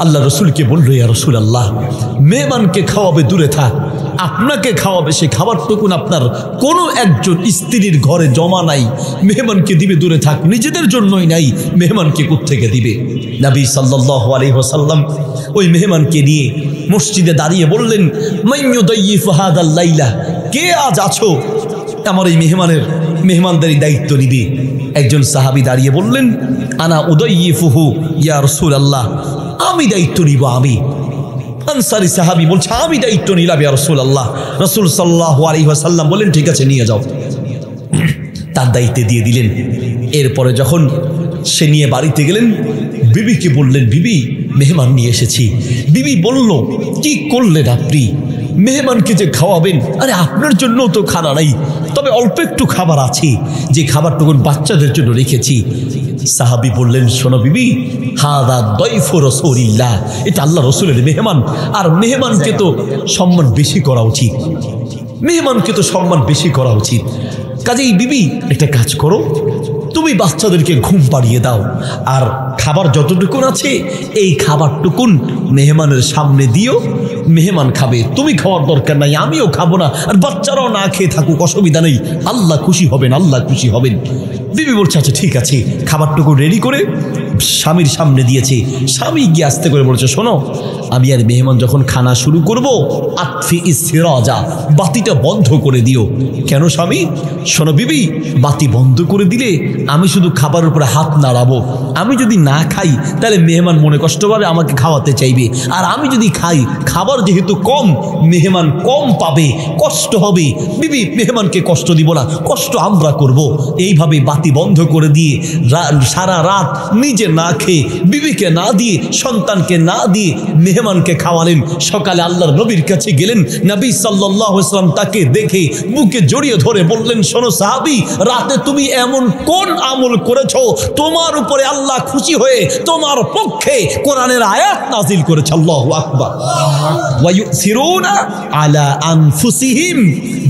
আল্লাহ রসুলকে বলল, ইয়া রাসূলুল্লাহ, মেহমানকে খাওয়াবে দূরে থাক, আপনাকে খাওয়াবে সে খাবারটুকুন আপনার কোনো একজন স্ত্রীর ঘরে জমা নাই, মেহমানকে দিবে দূরে থাক। নিজেদের জন্যই নাই, মেহমানকে কোত্থেকে দিবে? নবী সাল্লাল্লাহু আলাইহি ওয়াসাল্লাম ওই মেহমানকে নিয়ে মসজিদে দাঁড়িয়ে বললেন, মান ইউদাইয়িফু হাদাল লাইলা, কে আজ আছো আমার এই মেহমানদারি দায়িত্ব নিবে। একজন সাহাবী দাঁড়িয়ে বললেন, আনা উদাইয়িফুহু ইয়া রাসূলুল্লাহ, আমি দায়িত্ব নিব। আমি আনসারী সাহাবী বলছে, আমি দায়িত্ব নিলাম ইয়া রাসূলুল্লাহ। রাসূল সাল্লাল্লাহু আলাইহি ওয়াসাল্লাম বললেন, ঠিক আছে নিয়ে যাও। তার দায়িত্বে দিয়ে দিলেন। এরপরে যখন সে নিয়ে বাড়িতে গেলেন, বিবিকে বললেন, বিবি মেহমান নিয়ে এসেছি। বিবি বলল, কি করলেন আপনি? মেহমানকে যে খাওয়াবেন, আরে আপনার জন্য তো খানা নাই, তবে অল্প একটু খাবার আছে, যে খাবারটুকুন বাচ্চাদের জন্য রেখেছি। সাহাবী বললেন, শোনো বিবি, হাদা দাইফু রাসূলিল্লাহ, এটা আল্লাহ রসুলের মেহমান, আর মেহমানকে তো সম্মান বেশি করা উচিত। মেহমানকে তো সম্মান বেশি করা উচিত। কাজেই বিবি একটা কাজ করো, তুমি বাচ্চাদেরকে ঘুম পাড়িয়ে দাও, আর খাবার যতটুকুন আছে এই খাবারটুকুন মেহমানের সামনে দিও, মেহমান খাবে, তুমি খাওয়ার দরকার নাই, আমিও খাবো না, আর বাচ্চারাও না খেয়ে থাকুক, অসুবিধা নেই, আল্লাহ খুশি হবেন, আল্লাহ খুশি হবেন। বিবি বলছে, আচ্ছা ঠিক আছে। খাবারটুকু রেডি করে স্বামীর সামনে দিয়েছে। স্বামী গিয়ে আস্তে করে বলছে, শোনো, আমি আর মেহমান যখন খানা শুরু করব, আতফি ইসরাজা, বাতিটা বন্ধ করে দিও। কেন স্বামী? শোনো বিবি, বাতি বন্ধ করে দিলে আমি শুধু খাবারের উপরে হাত নাড়াবো, আমি যদি না খাই তাহলে মেহমান মনে কষ্ট পাবে, আমাকে খাওয়াতে চাইবে, আর আমি যদি খাই, খাবার যেহেতু কম, মেহমান কম পাবে, কষ্ট হবে। বিবি মেহমানকে কষ্ট দিব না, কষ্ট আমরা করব। এইভাবে বাতি বন্ধ করে দিয়ে সারা রাত নিজে না খেয়ে, বিবিকে না দিয়ে, সন্তানকে না দিয়ে মেহমানকে খাওয়ালেন। সকালে আল্লাহর নবীর কাছে গেলেন, নবী সাল্লাল্লাহু আলাইহি ওয়াসাল্লাম তাকে দেখে বুকে জড়িয়ে ধরে বললেন, শোনো সাহাবী, রাতে তুমি এমন কোন আমল করেছো তোমার উপরে আল্লাহ খুশি হয়ে তোমার পক্ষে কোরআনের আয়াত নাজিল করেছে? আল্লাহু আকবার। ওয়া ইউসিরুনা আলা আনফুসিহিম,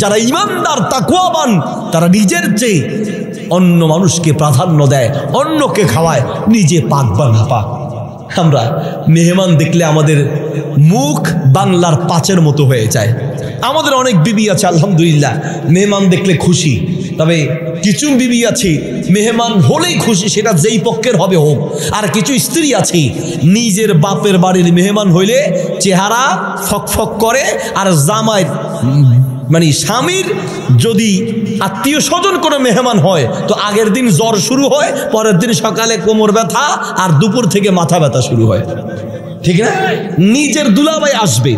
যারা ঈমানদার তাকওয়াবান, তারা নিজের চেয়ে অন্য মানুষকে প্রাধান্য দেয়, অন্যকে খাওয়ায়, নিজে পাক বা না পাক। আমরা মেহমান দেখলে আমাদের মুখ বাংলার পাঁচের মতো হয়ে যায়। আমাদের অনেক বিবি আছে আলহামদুলিল্লাহ, মেহমান দেখলে খুশি, তবে কিছু বিবি আছে মেহমান হলেই খুশি, সেটা যেই পক্ষের হবে হোক। আর কিছু স্ত্রী আছে নিজের বাপের বাড়ির মেহমান হইলে চেহারা ফকফক করে, আর জামাই মানে স্বামীর যদি আত্মীয় স্বজন কোনো মেহমান হয় তো আগের দিন জ্বর শুরু হয়, পরের দিন সকালে কোমর ব্যথা, আর দুপুর থেকে মাথা ব্যথা শুরু হয়, ঠিক না? নিজের দুলাভাই আসবে,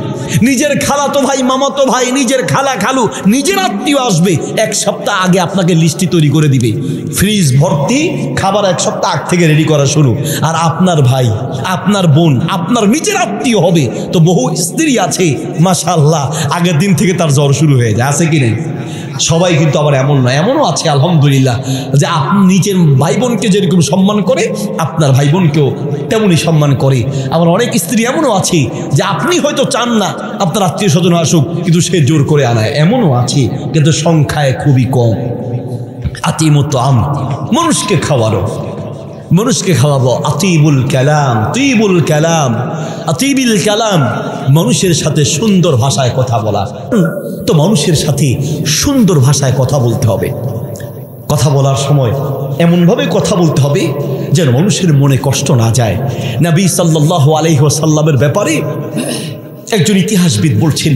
নিজের খালাতো ভাই, মামাতো ভাই, নিজের খালা খালু, নিজের আত্মীয় আসবে, এক সপ্তাহ আগে আপনাকে লিস্টি তৈরি করে দিবে, ফ্রিজ ভর্তি খাবার এক সপ্তাহ আগ থেকে রেডি করা শুরু। আর আপনার ভাই, আপনার বোন, আপনার নিজের আত্মীয় হবে, তো বহু স্ত্রী আছে মাশাআল্লাহ আগের দিন থেকে তার জ্বর শুরু হয়ে যায়, আছে কি নেই? সবাই কিন্তু আবার এমন নয়, এমনও আছে আলহামদুলিল্লাহ যে আপনি নিজের ভাই বোনকে যেরকম সম্মান করে আপনার ভাই বোনকেও তেমনই সম্মান করে। আবার অনেক স্ত্রী এমনও আছে যে আপনি হয়তো চান না আপনার আত্মীয় স্বজন আসুক, কিন্তু সে জোর করে আনায়, এমনও আছে, কিন্তু সংখ্যায় খুবই কম। আতিমত আম, মানুষকে খাওয়ানো, মানুষকে খাওয়াবো। আতিবুল কালাম, তিবুল কালাম, আতিবিল কালাম, মানুষের সাথে সুন্দর ভাষায় কথা বলা। তো মানুষের সাথে সুন্দর ভাষায় কথা বলতে হবে। কথা বলার সময় এমনভাবে কথা বলতে হবে যেন মানুষের মনে কষ্ট না যায়। নবী সাল্লাল্লাহু আলাইহি ওয়াসাল্লামের ব্যাপারে একজন ইতিহাসবিদ বলছেন,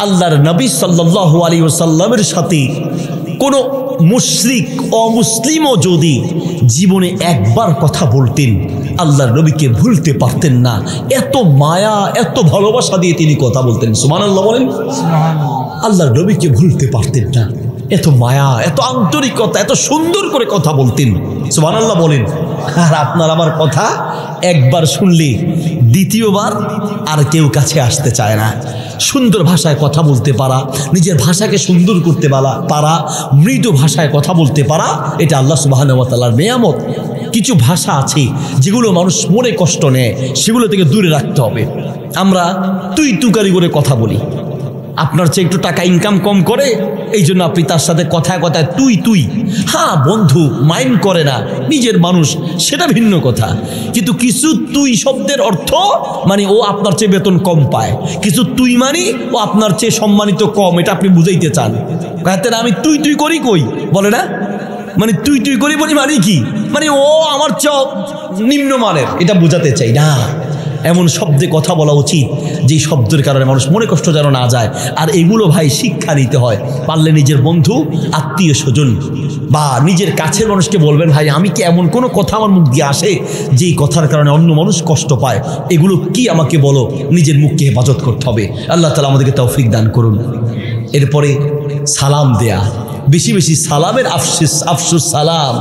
আল্লাহর নবী সাল্লাল্লাহু আলাইহি ওয়াসাল্লামের সাথে কোনো মুশরিক অমুসলিমও যদি জীবনে একবার কথা বলতেন, আল্লাহর নবীকে ভুলতে পারতেন না। এত মায়া, এত ভালোবাসা দিয়ে তিনি কথা বলতেন। সুবহানাল্লাহ বলেন। আল্লাহর নবীকে ভুলতে পারতেন না, এত মায়া, এত আন্তরিকতা, এত সুন্দর করে কথা বলতেন। সুবহানাল্লাহ বলেন। আর আপনার আমার কথা একবার শুনলে দ্বিতীয়বার আর কেউ কাছে আসতে চায় না। সুন্দর ভাষায় কথা বলতে পারা, নিজের ভাষাকে সুন্দর করতে পারা, মৃদু ভাষায় কথা বলতে পারা, এটা আল্লাহ সুবহানাহু ওয়া তাআলার নিয়ামত। কিছু ভাষা আছে যেগুলো মানুষ মনে কষ্ট নেয়, সেগুলো থেকে দূরে রাখতে হবে। আমরা তুই তুকারি করে কথা বলি, আপনার চেয়ে একটু টাকা ইনকাম কম করে, এই জন্য আপনি তার সাথে কথায় কথায় তুই। হ্যাঁ বন্ধু মাইন্ড করে না, নিজের মানুষ, সেটা ভিন্ন কথা। কিন্তু কিছু তুই শব্দের অর্থ মানে ও আপনার চেয়ে বেতন কম পায়, কিছু তুই মানি ও আপনার চেয়ে সম্মানিত কম, এটা আপনি বুঝাইতে চান। কাহিতে আমি তুই করি কই বলে না, মানে তুই করি বলি মানে কি, মানে ও আমার চেয়ে নিম্নমানের, এটা বোঝাতে চাই না। এমন শব্দে কথা বলা উচিত যেই শব্দের কারণে মানুষ মনে কষ্ট যেন না যায়। আর এগুলো ভাই শিক্ষা নিতে হয়। পারলে নিজের বন্ধু, আত্মীয় স্বজন বা নিজের কাছের মানুষকে বলবেন, ভাই আমি কি এমন কোনো কথা আমার মুখ দিয়ে আসে যেই কথার কারণে অন্য মানুষ কষ্ট পায়, এগুলো কি আমাকে বলো। নিজের মুখকে হেফাজত করতে হবে। আল্লাহ তাআলা আমাদেরকে তৌফিক দান করুন। এরপরে সালাম দেয়া, বেশি বেশি সালামের আফসুস সালাম,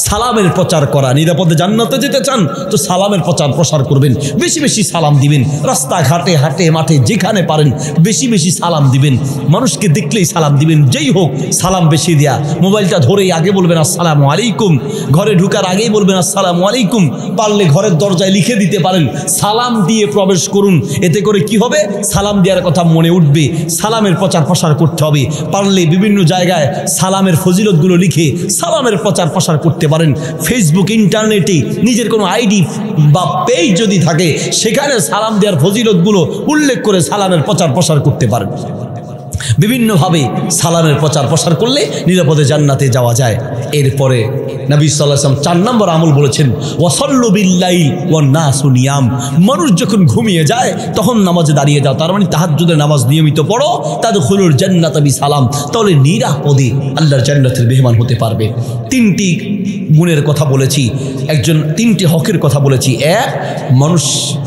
সালামের প্রচার করা। নিরাপদে জান্নাতে যেতে চান তো সালামের প্রচার প্রসার করবেন, বেশি বেশি সালাম দিবেন। রাস্তাঘাটে হাটে মাঠে যেখানে পারেন বেশি বেশি সালাম দিবেন। মানুষকে দেখলেই সালাম দিবেন, যেই হোক সালাম বেশি দেয়া। মোবাইলটা ধরেই আগে বলবেন আসসালামু আলাইকুম, ঘরে ঢুকার আগেই বলবেন আসসালামু আলাইকুম। পারলে ঘরের দরজায় লিখে দিতে পারেন সালাম দিয়ে প্রবেশ করুন। এতে করে কি হবে, সালাম দেওয়ার কথা মনে উঠবে। সালামের প্রচার প্রসার করতে হবে। পারলে বিভিন্ন জায়গায় সালামের ফজিলতগুলো লিখে সালামের প্রচার প্রসার করতে পারেন। ফেসবুক, ইন্টারনেটে নিজের কোনো আইডি বা পেজ যদি থাকে সেখানে সালাম দেওয়ার ফজিলতগুলো উল্লেখ করে সালামের প্রচার প্রসার করতে পারেন। বিভিন্নভাবে সালামের প্রচার প্রসার করলে নিরাপদে জান্নাতে যাওয়া যায়। এরপরে নবী সাল্লাল্লাহু আলাইহি ওয়াসাল্লাম 4 নম্বর আমল বলেছেন, ওয়াসাল্লু বিল্লাইল ওয়ান নাসু নিয়াম। মানুষ যখন ঘুমিয়ে যায় তখন নামাজে দাঁড়িয়ে যাও, তার মানে তাহাজ্জুদের নামাজ নিয়মিত পড়ো। তাদখুলুল জান্নাতা বিসালাম, তাহলে নিরাপদে আল্লাহর জান্নাতের মেহমান হতে পারবে। 3টি গুণের কথা বলেছি, 3টি হকের কথা বলেছি। এক, মানুষ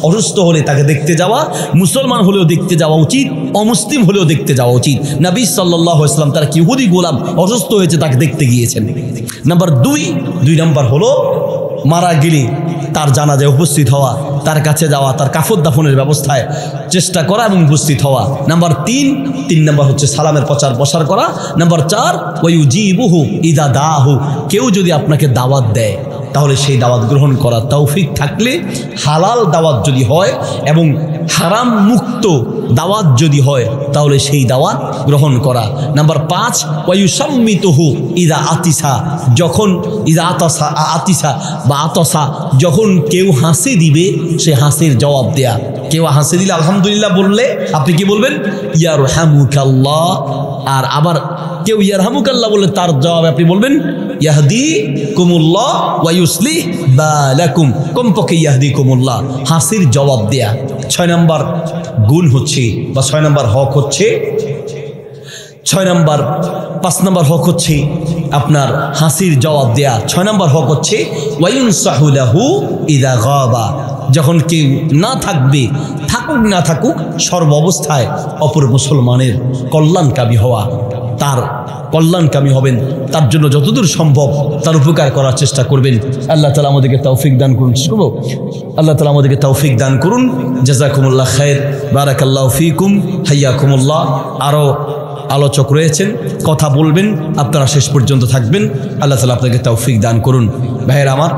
অসুস্থ হলে তাকে দেখতে যাওয়া, মুসলমান হলেও দেখতে যাওয়া উচিত, অমুসলিম হলেও দেখতে যাওয়া উচিত। নবী সাল্লাল্লাহু আলাইহি ওয়াসাল্লাম তার ইহুদি গোলাম অসুস্থ হয়েছে, তাকে দেখতে গিয়েছেন। নাম্বার 2 নম্বর হলো মারা গেলে তার জানাজায় উপস্থিত হওয়া, তার কাছে যাওয়া, তার কাফন দাফনের ব্যবস্থায় চেষ্টা করা এবং উপস্থিত হওয়া। নাম্বার 3 নম্বর হচ্ছে সালামের প্রচার প্রসার করা। নাম্বার 4 ওয়ায়ুজিবুহু ইদা দাহু, কেউ যদি আপনাকে দাওয়াত দেয় তাহলে সেই দাওয়াত গ্রহণ করা। তৌফিক থাকলে হালাল দাওয়াত যদি হয় এবং হারাম মুক্ত দাওয়াত যদি হয় তাহলে সেই দাওয়াত গ্রহণ করা। নাম্বার 5 ওয়ায়ুসাম্মিতুহু ইদা আতিসা, যখন ইদা আতিসা বা আতসা, যখন কেউ হাসি দিবে সে হাসির জবাব দেয়া। কেউ হাসি দিলে আলহামদুলিল্লাহ বললে আপনি কি বলবেন, ইয়ারহামুকাল্লাহ। আর আবার কেউ ইয়ারহামুকাল্লাহ বললে তার জবাবে আপনি বলবেন ইয়াহদিকুমুল্লাহ ওয়া ইউসলিহ বালাকুম, কমপক্ষে ইয়াহদিকুমুল্লাহ, হাসির জবাব দেয়া। 6 নম্বর গুণ হচ্ছে বা 6 নম্বর হক হচ্ছে 5 নম্বর হক হচ্ছে আপনার হাসির জবাব দেয়া। 6 নম্বর হক হচ্ছে ওয়ায়ুনসাহু লাহু ইদা গাবা, যখন কেউ না থাকবে, থাকুক না থাকুক সর্ব অবস্থায় অপর মুসলমানের কল্যাণকামী হওয়া, তার কল্যাণকামী হবেন, তার জন্য যতদূর সম্ভব তার উপকার করার চেষ্টা করবেন। আল্লাহ তাআলা আমাদেরকে তৌফিক দান করুন। আল্লাহ তাআলা আমাদেরকে তৌফিক দান করুন। জাযাকুমুল্লাহ খায়র, বারাকাল্লাহু ফীকুম, হাইয়াকুমুল্লাহ। আরও আলোচক রয়েছেন, কথা বলবেন, আপনারা শেষ পর্যন্ত থাকবেন। আল্লাহ তাআলা আপনাকে তৌফিক দান করুন। ভাইয়েরা আমার,